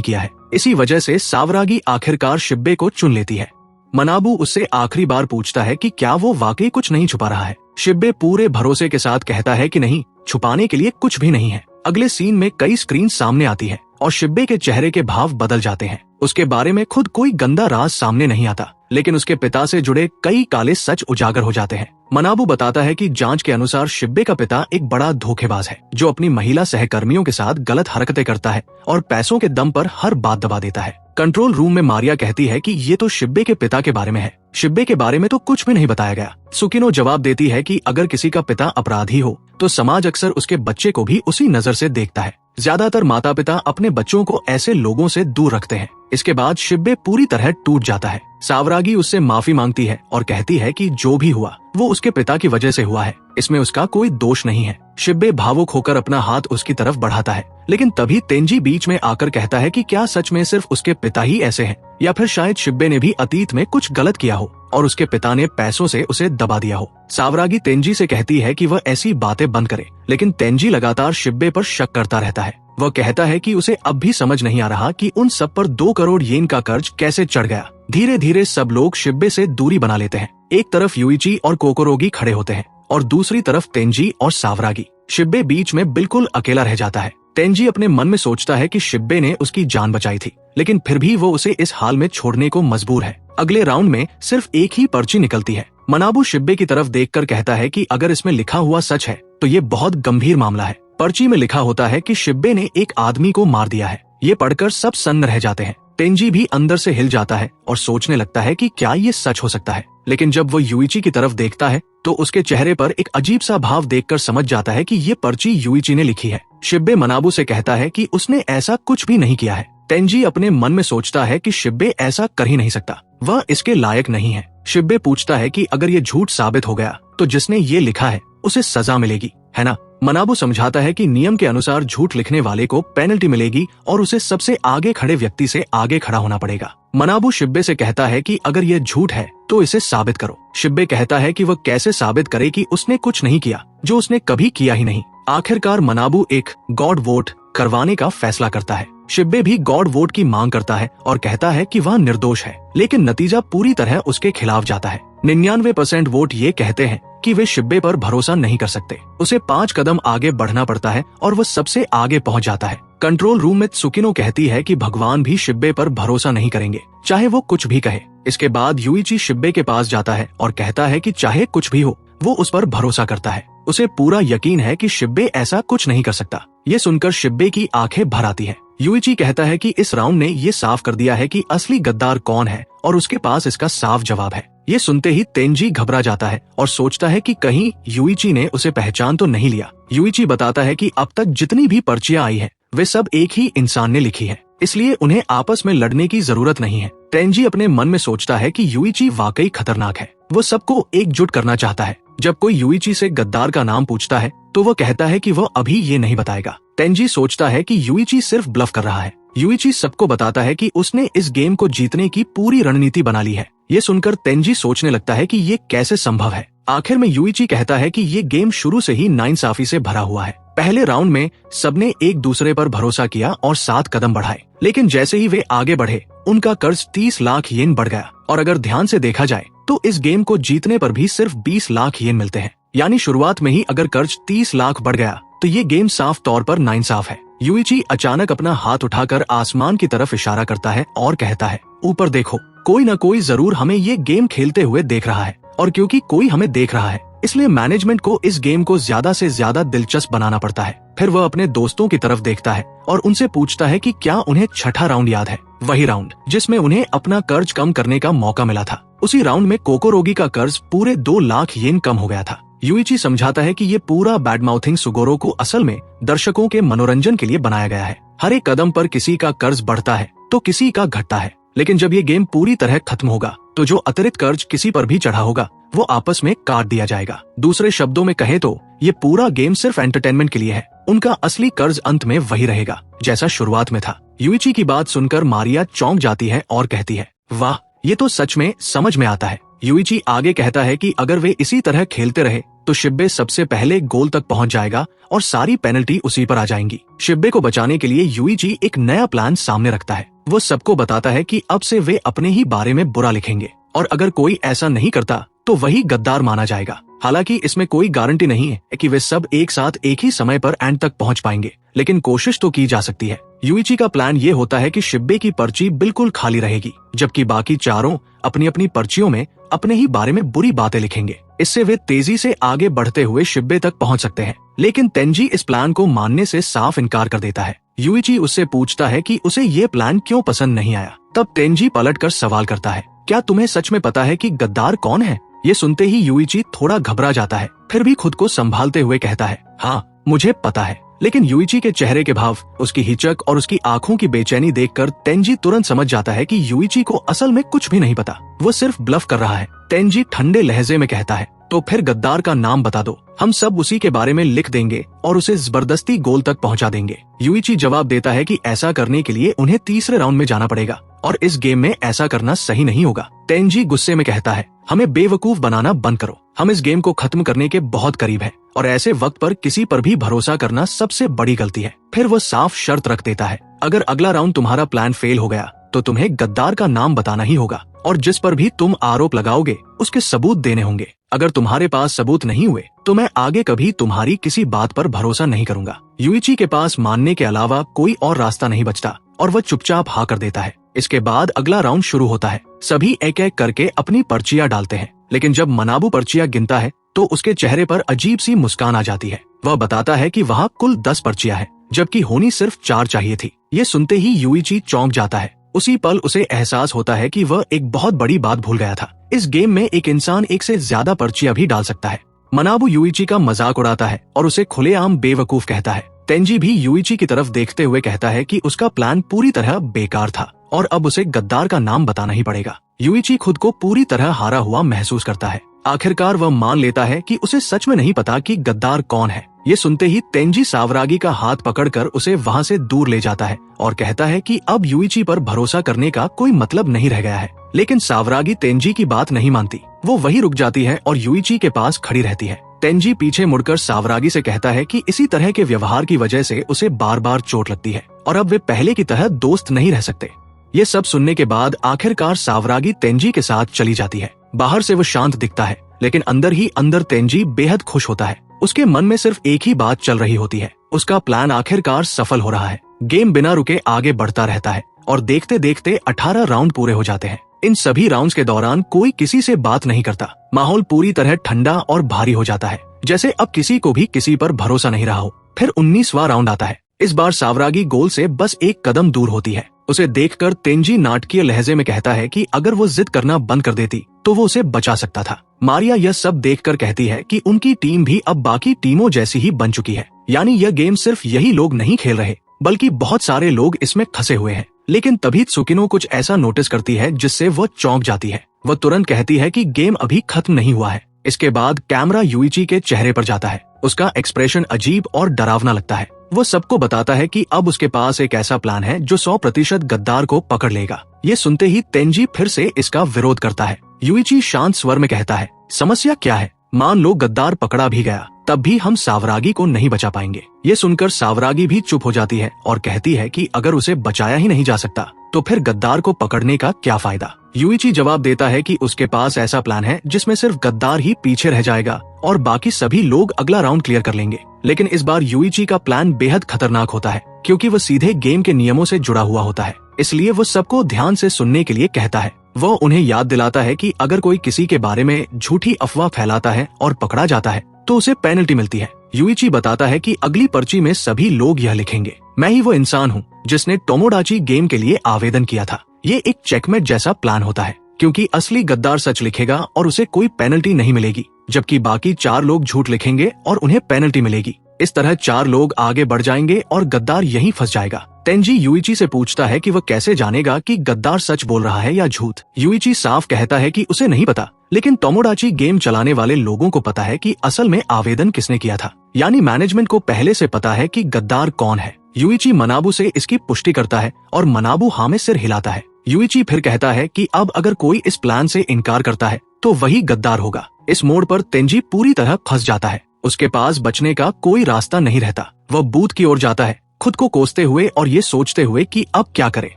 किया है। इसी वजह से सावरागी आखिरकार शिब्बे को चुन लेती है। मनाबू उससे आखिरी बार पूछता है कि क्या वो वाकई कुछ नहीं छुपा रहा है। शिब्बे पूरे भरोसे के साथ कहता है कि नहीं, छुपाने के लिए कुछ भी नहीं है। अगले सीन में कई स्क्रीन सामने आती है और शिब्बे के चेहरे के भाव बदल जाते हैं। उसके बारे में खुद कोई गंदा राज सामने नहीं आता, लेकिन उसके पिता से जुड़े कई काले सच उजागर हो जाते हैं। मनाबू बताता है कि जांच के अनुसार शिब्बे का पिता एक बड़ा धोखेबाज है, जो अपनी महिला सहकर्मियों के साथ गलत हरकतें करता है और पैसों के दम पर हर बात दबा देता है। कंट्रोल रूम में मारिया कहती है कि ये तो शिब्बे के पिता के बारे में है, शिब्बे के बारे में तो कुछ भी नहीं बताया गया। सुकिनो जवाब देती है कि अगर किसी का पिता अपराधी हो तो समाज अक्सर उसके बच्चे को भी उसी नजर से देखता है। ज्यादातर माता पिता अपने बच्चों को ऐसे लोगों से दूर रखते हैं। इसके बाद शिब्बे पूरी तरह टूट जाता है। सावरागी उससे माफी मांगती है और कहती है कि जो भी हुआ वो उसके पिता की वजह से हुआ है, इसमें उसका कोई दोष नहीं है। शिब्बे भावुक होकर अपना हाथ उसकी तरफ बढ़ाता है, लेकिन तभी तेंजी बीच में आकर कहता है कि क्या सच में सिर्फ उसके पिता ही ऐसे हैं, या फिर शायद शिब्बे ने भी अतीत में कुछ गलत किया हो और उसके पिता ने पैसों से उसे दबा दिया हो। सावरागी तेंजी से कहती है कि वह ऐसी बातें बंद करे, लेकिन तेंजी लगातार शिब्बे पर शक करता रहता है। वह कहता है कि उसे अब भी समझ नहीं आ रहा कि उन सब पर 2 करोड़ येन का कर्ज कैसे चढ़ गया। धीरे धीरे सब लोग शिब्बे से दूरी बना लेते हैं। एक तरफ युइची और कोकोरोगी खड़े होते हैं और दूसरी तरफ तेंजी और सावरागी। शिब्बे बीच में बिल्कुल अकेला रह जाता है। तेंजी अपने मन में सोचता है कि शिब्बे ने उसकी जान बचाई थी, लेकिन फिर भी वो उसे इस हाल में छोड़ने को मजबूर है। अगले राउंड में सिर्फ एक ही पर्ची निकलती है। मनाबू शिब्बे की तरफ देखकर कहता है कि अगर इसमें लिखा हुआ सच है तो ये बहुत गंभीर मामला है। पर्ची में लिखा होता है कि शिब्बे ने एक आदमी को मार दिया है। ये पढ़कर सब सन्न रह जाते हैं। तेंजी भी अंदर से हिल जाता है और सोचने लगता है कि क्या ये सच हो सकता है, लेकिन जब वो युइची की तरफ देखता है तो उसके चेहरे पर एक अजीब सा भाव देखकर समझ जाता है कि ये पर्ची युइची ने लिखी है। शिब्बे मनाबू से कहता है कि उसने ऐसा कुछ भी नहीं किया है। तेंजी अपने मन में सोचता है कि शिब्बे ऐसा कर ही नहीं सकता, वह इसके लायक नहीं है। शिब्बे पूछता है कि अगर ये झूठ साबित हो गया तो जिसने ये लिखा है उसे सजा मिलेगी, है ना? मनाबू समझाता है कि नियम के अनुसार झूठ लिखने वाले को पेनल्टी मिलेगी और उसे सबसे आगे खड़े व्यक्ति से आगे खड़ा होना पड़ेगा। मनाबू शिब्बे से कहता है कि अगर ये झूठ है तो इसे साबित करो। शिब्बे कहता है कि वह कैसे साबित करे कि उसने कुछ नहीं किया जो उसने कभी किया ही नहीं। आखिरकार मनाबू एक गॉड वोट करवाने का फैसला करता है। शिब्बे भी गॉड वोट की मांग करता है और कहता है कि वह निर्दोष है, लेकिन नतीजा पूरी तरह उसके खिलाफ जाता है। 99% वोट ये कहते हैं कि वे शिब्बे पर भरोसा नहीं कर सकते। उसे 5 कदम आगे बढ़ना पड़ता है और वह सबसे आगे पहुंच जाता है। कंट्रोल रूम में त्सुकिनो कहती है कि भगवान भी शिब्बे पर भरोसा नहीं करेंगे, चाहे वो कुछ भी कहे। इसके बाद युइची शिब्बे के पास जाता है और कहता है कि चाहे कुछ भी हो वो उस पर भरोसा करता है। उसे पूरा यकीन है कि शिब्बे ऐसा कुछ नहीं कर सकता। ये सुनकर शिब्बे की आंखें भर आती हैं। युइची कहता है कि इस राउंड ने ये साफ कर दिया है कि असली गद्दार कौन है और उसके पास इसका साफ जवाब है। ये सुनते ही तेंजी घबरा जाता है और सोचता है कि कहीं युइची ने उसे पहचान तो नहीं लिया। युइची बताता है कि अब तक जितनी भी पर्चियां आई हैं, वे सब एक ही इंसान ने लिखी है, इसलिए उन्हें आपस में लड़ने की जरूरत नहीं है। तेंजी अपने मन में सोचता है कि युइची वाकई खतरनाक है। वो सबको एकजुट करना चाहता है। जब कोई युइची से गद्दार का नाम पूछता है तो वह कहता है कि वह अभी ये नहीं बताएगा। तेंजी सोचता है कि युइची सिर्फ ब्लफ कर रहा है। युइची सबको बताता है कि उसने इस गेम को जीतने की पूरी रणनीति बना ली है। ये सुनकर तेंजी सोचने लगता है कि ये कैसे संभव है। आखिर में युइची कहता है कि ये गेम शुरू से ही नाइंसाफी से भरा हुआ है। पहले राउंड में सबने एक दूसरे पर भरोसा किया और 7 कदम बढ़ाए, लेकिन जैसे ही वे आगे बढ़े उनका कर्ज 30 लाख येन बढ़ गया। और अगर ध्यान से देखा जाए तो इस गेम को जीतने पर भी सिर्फ 20 लाख येन मिलते हैं। यानी शुरुआत में ही अगर कर्ज 30 लाख बढ़ गया तो ये गेम साफ तौर पर नाइंसाफ है। युइची अचानक अपना हाथ उठाकर आसमान की तरफ इशारा करता है और कहता है, ऊपर देखो, कोई न कोई जरूर हमें ये गेम खेलते हुए देख रहा है। और क्योंकि कोई हमें देख रहा है इसलिए मैनेजमेंट को इस गेम को ज्यादा से ज्यादा दिलचस्प बनाना पड़ता है। फिर वह अपने दोस्तों की तरफ देखता है और उनसे पूछता है कि क्या उन्हें छठा राउंड याद है, वही राउंड जिसमें उन्हें अपना कर्ज कम करने का मौका मिला था। उसी राउंड में कोकोरोगी का कर्ज पूरे 2 लाख येन कम हो गया था। युइची समझाता है कि ये पूरा बैडमाउथिंग सुगोरो को असल में दर्शकों के मनोरंजन के लिए बनाया गया है। हर एक कदम पर किसी का कर्ज बढ़ता है तो किसी का घटता है, लेकिन जब ये गेम पूरी तरह खत्म होगा तो जो अतिरिक्त कर्ज किसी पर भी चढ़ा होगा वो आपस में काट दिया जाएगा। दूसरे शब्दों में कहें तो ये पूरा गेम सिर्फ एंटरटेनमेंट के लिए है। उनका असली कर्ज अंत में वही रहेगा जैसा शुरुआत में था। यूइची की बात सुनकर मारिया चौंक जाती है और कहती है, वाह, ये तो सच में समझ में आता है। यूइची आगे कहता है कि अगर वे इसी तरह खेलते रहे तो शिब्बे सबसे पहले गोल तक पहुंच जाएगा और सारी पेनल्टी उसी पर आ जाएंगी। शिब्बे को बचाने के लिए यूइची एक नया प्लान सामने रखता है। वो सबको बताता है कि अब से वे अपने ही बारे में बुरा लिखेंगे और अगर कोई ऐसा नहीं करता तो वही गद्दार माना जाएगा। हालांकि इसमें कोई गारंटी नहीं है कि वे सब एक साथ एक ही समय पर एंड तक पहुंच पाएंगे, लेकिन कोशिश तो की जा सकती है। यूइची का प्लान ये होता है कि शिब्बे की पर्ची बिल्कुल खाली रहेगी, जबकि बाकी चारों अपनी अपनी पर्चियों में अपने ही बारे में बुरी बातें लिखेंगे। इससे वे तेजी से आगे बढ़ते हुए शिब्बे तक पहुंच सकते हैं। लेकिन तेंजी इस प्लान को मानने से साफ इनकार कर देता है। यूइची उससे पूछता है कि उसे ये प्लान क्यों पसंद नहीं आया। तब तेंजी पलटकर सवाल करता है, क्या तुम्हें सच में पता है कि गद्दार कौन है? ये सुनते ही यूइची थोड़ा घबरा जाता है, फिर भी खुद को संभालते हुए कहता है, हाँ, मुझे पता है। लेकिन यूइची के चेहरे के भाव, उसकी हिचक और उसकी आंखों की बेचैनी देखकर तेंजी तुरंत समझ जाता है कि यूइची को असल में कुछ भी नहीं पता, वो सिर्फ ब्लफ कर रहा है। तेंजी ठंडे लहजे में कहता है, तो फिर गद्दार का नाम बता दो, हम सब उसी के बारे में लिख देंगे और उसे जबरदस्ती गोल तक पहुंचा देंगे। यूइची जवाब देता है कि ऐसा करने के लिए उन्हें तीसरे राउंड में जाना पड़ेगा और इस गेम में ऐसा करना सही नहीं होगा। तेंजी गुस्से में कहता है, हमें बेवकूफ बनाना बंद करो, हम इस गेम को खत्म करने के बहुत करीब हैं और ऐसे वक्त पर किसी पर भी भरोसा करना सबसे बड़ी गलती है। फिर वो साफ शर्त रख देता है, अगर अगला राउंड तुम्हारा प्लान फेल हो गया तो तुम्हें गद्दार का नाम बताना ही होगा और जिस पर भी तुम आरोप लगाओगे उसके सबूत देने होंगे। अगर तुम्हारे पास सबूत नहीं हुए तो मैं आगे कभी तुम्हारी किसी बात पर भरोसा नहीं करूंगा। यूइची के पास मानने के अलावा कोई और रास्ता नहीं बचता और वह चुपचाप हाँ कर देता है। इसके बाद अगला राउंड शुरू होता है। सभी एक एक करके अपनी पर्चियां डालते हैं, लेकिन जब मनाबू पर्चियां गिनता है तो उसके चेहरे पर अजीब सी मुस्कान आ जाती है। वह बताता है कि वहाँ कुल 10 पर्चियां हैं, जबकि होनी सिर्फ 4 चाहिए थी। ये सुनते ही यूइची चौंक जाता है। उसी पल उसे एहसास होता है कि वह एक बहुत बड़ी बात भूल गया था। इस गेम में एक इंसान एक से ज्यादा पर्चियां भी डाल सकता है। मनाबू यूइची का मजाक उड़ाता है और उसे खुलेआम बेवकूफ कहता है। तेंजी भी यूइची की तरफ देखते हुए कहता है कि उसका प्लान पूरी तरह बेकार था और अब उसे गद्दार का नाम बताना ही पड़ेगा। यूइची खुद को पूरी तरह हारा हुआ महसूस करता है। आखिरकार वह मान लेता है कि उसे सच में नहीं पता कि गद्दार कौन है। ये सुनते ही तेंजी सावरागी का हाथ पकड़कर उसे वहाँ से दूर ले जाता है और कहता है कि अब यूइची पर भरोसा करने का कोई मतलब नहीं रह गया है। लेकिन सावरागी तेंजी की बात नहीं मानती। वो वहीं रुक जाती है और यूइची के पास खड़ी रहती है। तेंजी पीछे मुड़कर सावरागी से कहता है कि इसी तरह के व्यवहार की वजह से उसे बार बार चोट लगती है और अब वे पहले की तरह दोस्त नहीं रह सकते। ये सब सुनने के बाद आखिरकार सावरागी तेंजी के साथ चली जाती है। बाहर से वो शांत दिखता है, लेकिन अंदर ही अंदर तेंजी बेहद खुश होता है। उसके मन में सिर्फ एक ही बात चल रही होती है, उसका प्लान आखिरकार सफल हो रहा है। गेम बिना रुके आगे बढ़ता रहता है और देखते देखते 18 राउंड पूरे हो जाते हैं। इन सभी राउंड्स के दौरान कोई किसी से बात नहीं करता। माहौल पूरी तरह ठंडा और भारी हो जाता है, जैसे अब किसी को भी किसी पर भरोसा नहीं रहा हो। फिर 19वां राउंड आता है। इस बार सावरागी गोल से बस एक कदम दूर होती है। उसे देखकर तेंजी नाटकीय लहजे में कहता है कि अगर वो जिद करना बंद कर देती तो वो उसे बचा सकता था। मारिया यह सब देखकर कहती है कि उनकी टीम भी अब बाकी टीमों जैसी ही बन चुकी है, यानी यह गेम सिर्फ यही लोग नहीं खेल रहे बल्कि बहुत सारे लोग इसमें फंसे हुए हैं। लेकिन तभी त्सुकिनो कुछ ऐसा नोटिस करती है जिससे वो चौंक जाती है। वह तुरंत कहती है कि गेम अभी खत्म नहीं हुआ है। इसके बाद कैमरा यूइची के चेहरे पर जाता है। उसका एक्सप्रेशन अजीब और डरावना लगता है। वो सबको बताता है कि अब उसके पास एक ऐसा प्लान है जो 100% गद्दार को पकड़ लेगा। ये सुनते ही तेंजी फिर से इसका विरोध करता है। यूइची शांत स्वर में कहता है, समस्या क्या है? मान लो गद्दार पकड़ा भी गया, तब भी हम सावरागी को नहीं बचा पाएंगे। ये सुनकर सावरागी भी चुप हो जाती है और कहती है कि अगर उसे बचाया ही नहीं जा सकता तो फिर गद्दार को पकड़ने का क्या फायदा। यूइची जवाब देता है कि उसके पास ऐसा प्लान है जिसमें सिर्फ गद्दार ही पीछे रह जाएगा और बाकी सभी लोग अगला राउंड क्लियर कर लेंगे। लेकिन इस बार यूइची का प्लान बेहद खतरनाक होता है, क्योंकि वो सीधे गेम के नियमों से जुड़ा हुआ होता है। इसलिए वो सबको ध्यान से सुनने के लिए कहता है। वो उन्हें याद दिलाता है कि अगर कोई किसी के बारे में झूठी अफवाह फैलाता है और पकड़ा जाता है तो उसे पेनल्टी मिलती है। यूइची बताता है कि अगली पर्ची में सभी लोग यह लिखेंगे, मैं ही वो इंसान हूँ जिसने टोमोडाची गेम के लिए आवेदन किया था। ये एक चेकमेट जैसा प्लान होता है, क्योंकि असली गद्दार सच लिखेगा और उसे कोई पेनल्टी नहीं मिलेगी, जबकि बाकी 4 लोग झूठ लिखेंगे और उन्हें पेनल्टी मिलेगी। इस तरह 4 लोग आगे बढ़ जाएंगे और गद्दार यहीं फंस जाएगा। तेंजी यूइची से पूछता है कि वह कैसे जानेगा कि गद्दार सच बोल रहा है या झूठ। यूइची साफ कहता है कि उसे नहीं पता, लेकिन टोमोडाची गेम चलाने वाले लोगों को पता है कि असल में आवेदन किसने किया था, यानी मैनेजमेंट को पहले से पता है कि गद्दार कौन है। यूइची मनाबू से इसकी पुष्टि करता है और मनाबू हाँ में सिर हिलाता है। यूइची फिर कहता है कि अब अगर कोई इस प्लान से इनकार करता है तो वही गद्दार होगा। इस मोड़ पर तेंजी पूरी तरह फंस जाता है। उसके पास बचने का कोई रास्ता नहीं रहता। वह बूथ की ओर जाता है, खुद को कोसते हुए और ये सोचते हुए कि अब क्या करे।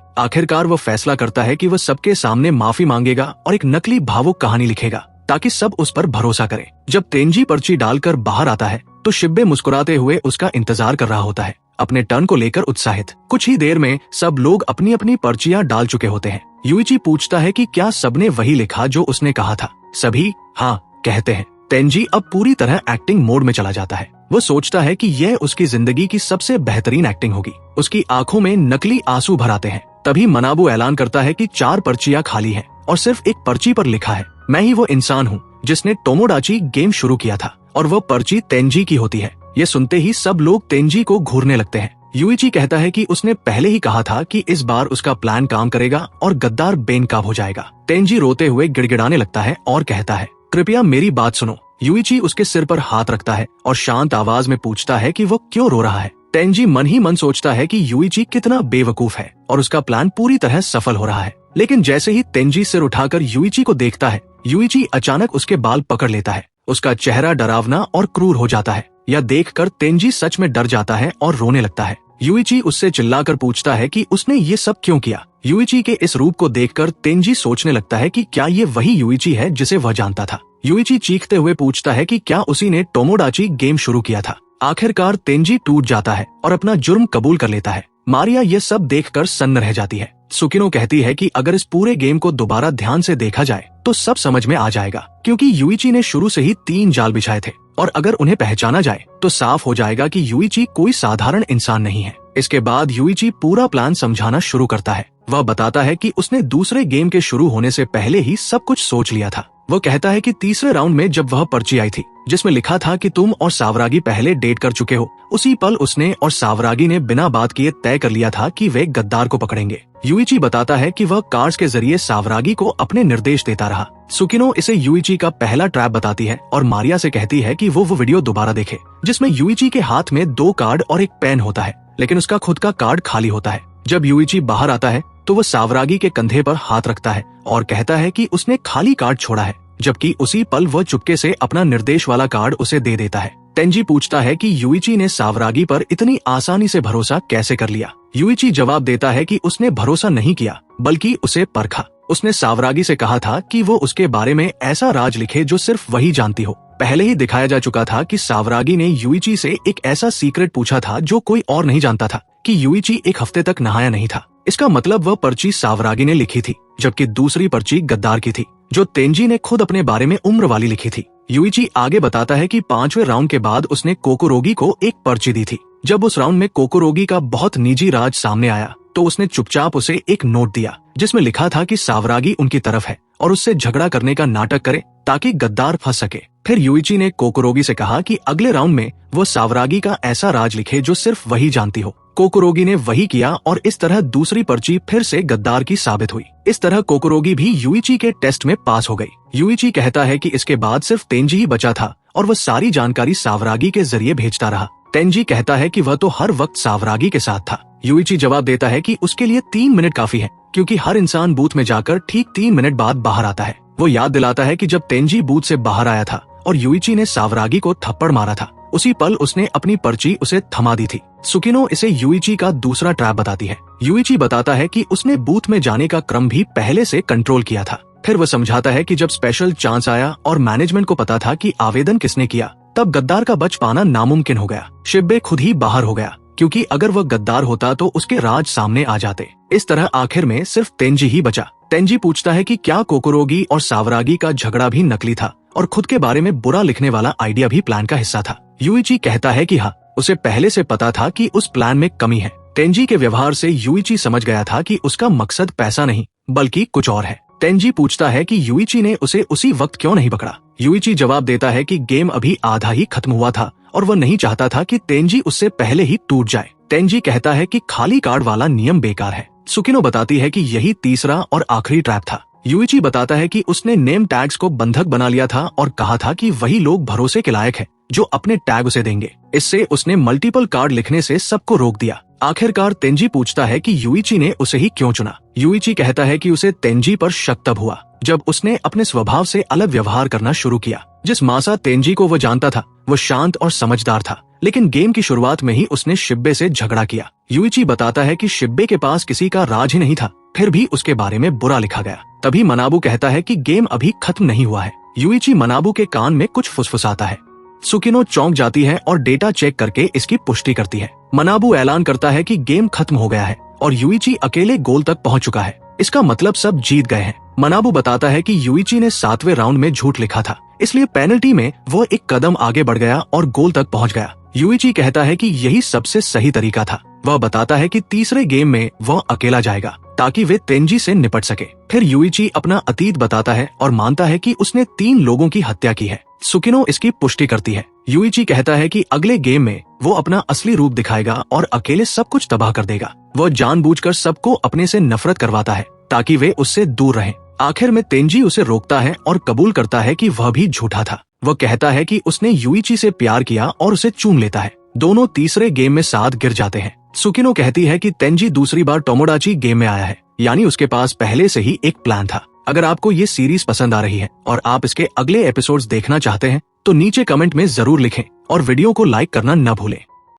आखिरकार वह फैसला करता है कि वह सबके सामने माफी मांगेगा और एक नकली भावुक कहानी लिखेगा ताकि सब उस पर भरोसा करे। जब तेंजी पर्ची डालकर बाहर आता है तो शिब्बे मुस्कुराते हुए उसका इंतजार कर रहा होता है, अपने टर्न को लेकर उत्साहित। कुछ ही देर में सब लोग अपनी अपनी पर्चियां डाल चुके होते हैं। यूइची पूछता है कि क्या सबने वही लिखा जो उसने कहा था। सभी हाँ कहते हैं। तेंजी अब पूरी तरह एक्टिंग मोड में चला जाता है। वो सोचता है कि यह उसकी जिंदगी की सबसे बेहतरीन एक्टिंग होगी। उसकी आंखों में नकली आंसू भर आते हैं। तभी मनाबू ऐलान करता है कि 4 पर्चियां खाली हैं और सिर्फ एक पर्ची पर लिखा है, मैं ही वो इंसान हूँ जिसने टोमोडाची गेम शुरू किया था, और वो पर्ची तेंजी की होती है। ये सुनते ही सब लोग तेंजी को घूरने लगते हैं। यूइची कहता है कि उसने पहले ही कहा था कि इस बार उसका प्लान काम करेगा और गद्दार बेनकाब हो जाएगा। तेंजी रोते हुए गिड़गिड़ाने लगता है और कहता है, कृपया मेरी बात सुनो। यूइची उसके सिर पर हाथ रखता है और शांत आवाज में पूछता है कि वो क्यों रो रहा है। तेंजी मन ही मन सोचता है कि यूइची कितना बेवकूफ है और उसका प्लान पूरी तरह सफल हो रहा है। लेकिन जैसे ही तेंजी सिर उठाकर यूइची को देखता है, यूइची अचानक उसके बाल पकड़ लेता है। उसका चेहरा डरावना और क्रूर हो जाता है। यह देखकर तेंजी सच में डर जाता है और रोने लगता है। यूइची उससे चिल्लाकर पूछता है कि उसने ये सब क्यों किया। यूइची के इस रूप को देखकर तेंजी सोचने लगता है कि क्या ये वही यूइची है जिसे वह जानता था। यूइची चीखते हुए पूछता है कि क्या उसी ने टोमोडाची गेम शुरू किया था। आखिरकार तेंजी टूट जाता है और अपना जुर्म कबूल कर लेता है। मारिया ये सब देखकर सन्न रह जाती है। सुकिनो कहती है कि अगर इस पूरे गेम को दोबारा ध्यान से देखा जाए तो सब समझ में आ जाएगा, क्योंकि यूइची ने शुरू से ही 3 जाल बिछाए थे और अगर उन्हें पहचाना जाए तो साफ हो जाएगा कि यूइची कोई साधारण इंसान नहीं है। इसके बाद यूइची पूरा प्लान समझाना शुरू करता है। वह बताता है कि उसने दूसरे गेम के शुरू होने से पहले ही सब कुछ सोच लिया था। वो कहता है कि तीसरे राउंड में जब वह पर्ची आई थी जिसमें लिखा था कि तुम और सावरागी पहले डेट कर चुके हो, उसी पल उसने और सावरागी ने बिना बात किए तय कर लिया था कि वे गद्दार को पकड़ेंगे। यूइची बताता है कि वह कार्ड्स के जरिए सावरागी को अपने निर्देश देता रहा। सुकिनो इसे यूइची का पहला ट्रैप बताती है और मारिया से कहती है कि वो वीडियो दोबारा देखे जिसमें यूइची के हाथ में 2 कार्ड और एक पेन होता है, लेकिन उसका खुद का कार्ड खाली होता है। जब यूइची बाहर आता है तो वह सावरागी के कंधे पर हाथ रखता है और कहता है कि उसने खाली कार्ड छोड़ा है, जबकि उसी पल वह चुपके से अपना निर्देश वाला कार्ड उसे दे देता है। तेंजी पूछता है कि यूइची ने सावरागी पर इतनी आसानी से भरोसा कैसे कर लिया। यूइची जवाब देता है कि उसने भरोसा नहीं किया बल्कि उसे परखा। उसने सावरागी से कहा था कि वो उसके बारे में ऐसा राज लिखे जो सिर्फ वही जानती हो। पहले ही दिखाया जा चुका था कि सावरागी ने यूइची से एक ऐसा सीक्रेट पूछा था जो कोई और नहीं जानता था, कि यूइची 1 हफ्ते तक नहाया नहीं था। इसका मतलब वह पर्ची सावरागी ने लिखी थी, जबकि दूसरी पर्ची गद्दार की थी जो तेंजी ने खुद अपने बारे में उम्र वाली लिखी थी। यूइची आगे बताता है कि 5वें राउंड के बाद उसने कोकोरोगी को एक पर्ची दी थी। जब उस राउंड में कोकोरोगी का बहुत निजी राज सामने आया तो उसने चुपचाप उसे एक नोट दिया जिसमें लिखा था कि सावरागी उनकी तरफ है और उससे झगड़ा करने का नाटक करे ताकि गद्दार फंस सके। फिर यूइची ने कोकोरोगी से कहा कि अगले राउंड में वो सावरागी का ऐसा राज लिखे जो सिर्फ वही जानती हो। कोकोरोगी ने वही किया और इस तरह दूसरी पर्ची फिर से गद्दार की साबित हुई। इस तरह कोकोरोगी भी यूइची के टेस्ट में पास हो गई। यूइची कहता है कि इसके बाद सिर्फ तेंजी ही बचा था और वह सारी जानकारी सावरागी के जरिए भेजता रहा। तेंजी कहता है कि वह तो हर वक्त सावरागी के साथ था। यूइची जवाब देता है कि उसके लिए 3 मिनट काफी है, क्योंकि हर इंसान बूथ में जाकर ठीक 3 मिनट बाद बाहर आता है। वो याद दिलाता है कि जब तेंजी बूथ से बाहर आया था और यूइची ने सावरागी को थप्पड़ मारा था, उसी पल उसने अपनी पर्ची उसे थमा दी थी। सुकिनो इसे यूइची का दूसरा ट्रैप बताती है। यूइची बताता है कि उसने बूथ में जाने का क्रम भी पहले से कंट्रोल किया था। फिर वह समझाता है कि जब स्पेशल चांस आया और मैनेजमेंट को पता था कि आवेदन किसने किया, तब गद्दार का बच पाना नामुमकिन हो गया। शिब्बे खुद ही बाहर हो गया, क्योंकि अगर वह गद्दार होता तो उसके राज सामने आ जाते। इस तरह आखिर में सिर्फ तेंजी ही बचा। तेंजी पूछता है कि क्या कोकोरोगी और सावरागी का झगड़ा भी नकली था और खुद के बारे में बुरा लिखने वाला आइडिया भी प्लान का हिस्सा था। यूइची कहता है कि हाँ, उसे पहले से पता था कि उस प्लान में कमी है। तेंजी के व्यवहार से यूइची समझ गया था कि उसका मकसद पैसा नहीं बल्कि कुछ और है। तेंजी पूछता है कि यूइची ने उसे उसी वक्त क्यों नहीं पकड़ा। यूइची जवाब देता है कि गेम अभी आधा ही खत्म हुआ था और वह नहीं चाहता था कि तेंजी उससे पहले ही टूट जाए। तेंजी कहता है कि खाली कार्ड वाला नियम बेकार है। सुकिनो बताती है कि यही तीसरा और आखिरी ट्रैप था। यूइची बताता है कि उसने नेम टैग्स को बंधक बना लिया था और कहा था कि वही लोग भरोसे के लायक हैं जो अपने टैग उसे देंगे। इससे उसने मल्टीपल कार्ड लिखने से सबको रोक दिया। आखिरकार तेंजी पूछता है कि यूइची ने उसे ही क्यों चुना। यूइची कहता है कि उसे तेंजी पर शक तब हुआ जब उसने अपने स्वभाव से अलग व्यवहार करना शुरू किया। जिस मासा तेंजी को वो जानता था वो शांत और समझदार था, लेकिन गेम की शुरुआत में ही उसने शिब्बे से झगड़ा किया। यूइची बताता है कि शिब्बे के पास किसी का राज ही नहीं था, फिर भी उसके बारे में बुरा लिखा गया। तभी मनाबू कहता है कि गेम अभी खत्म नहीं हुआ है। यूइची मनाबू के कान में कुछ फुसफुसाता है। सुकिनो चौंक जाती है और डेटा चेक करके इसकी पुष्टि करती है। मनाबू ऐलान करता है कि गेम खत्म हो गया है और यूइची अकेले गोल तक पहुंच चुका है। इसका मतलब सब जीत गए हैं। मनाबू बताता है कि यूइची ने 7वें राउंड में झूठ लिखा था, इसलिए पेनल्टी में वो एक कदम आगे बढ़ गया और गोल तक पहुंच गया। यूइची कहता है कि यही सबसे सही तरीका था। वह बताता है कि तीसरे गेम में वह अकेला जाएगा ताकि वे तेंजी से निपट सके। फिर यूइची अपना अतीत बताता है और मानता है कि उसने 3 लोगों की हत्या की है। सुकिनो इसकी पुष्टि करती है। यूइची कहता है कि अगले गेम में वो अपना असली रूप दिखाएगा और अकेले सब कुछ तबाह कर देगा। वह जानबूझकर सबको अपने से नफरत करवाता है ताकि वे उससे दूर रहें। आखिर में तेंजी उसे रोकता है और कबूल करता है कि वह भी झूठा था। वह कहता है कि उसने यूइची से प्यार किया और उसे चूम लेता है। दोनों तीसरे गेम में साथ गिर जाते हैं। सुकिनो कहती है कि तेंजी दूसरी बार टोमोडाची गेम में आया है, यानी उसके पास पहले से ही एक प्लान था। अगर आपको ये सीरीज पसंद आ रही है और आप इसके अगले एपिसोड्स देखना चाहते हैं तो नीचे कमेंट में जरूर लिखें और वीडियो को लाइक करना न भूलें।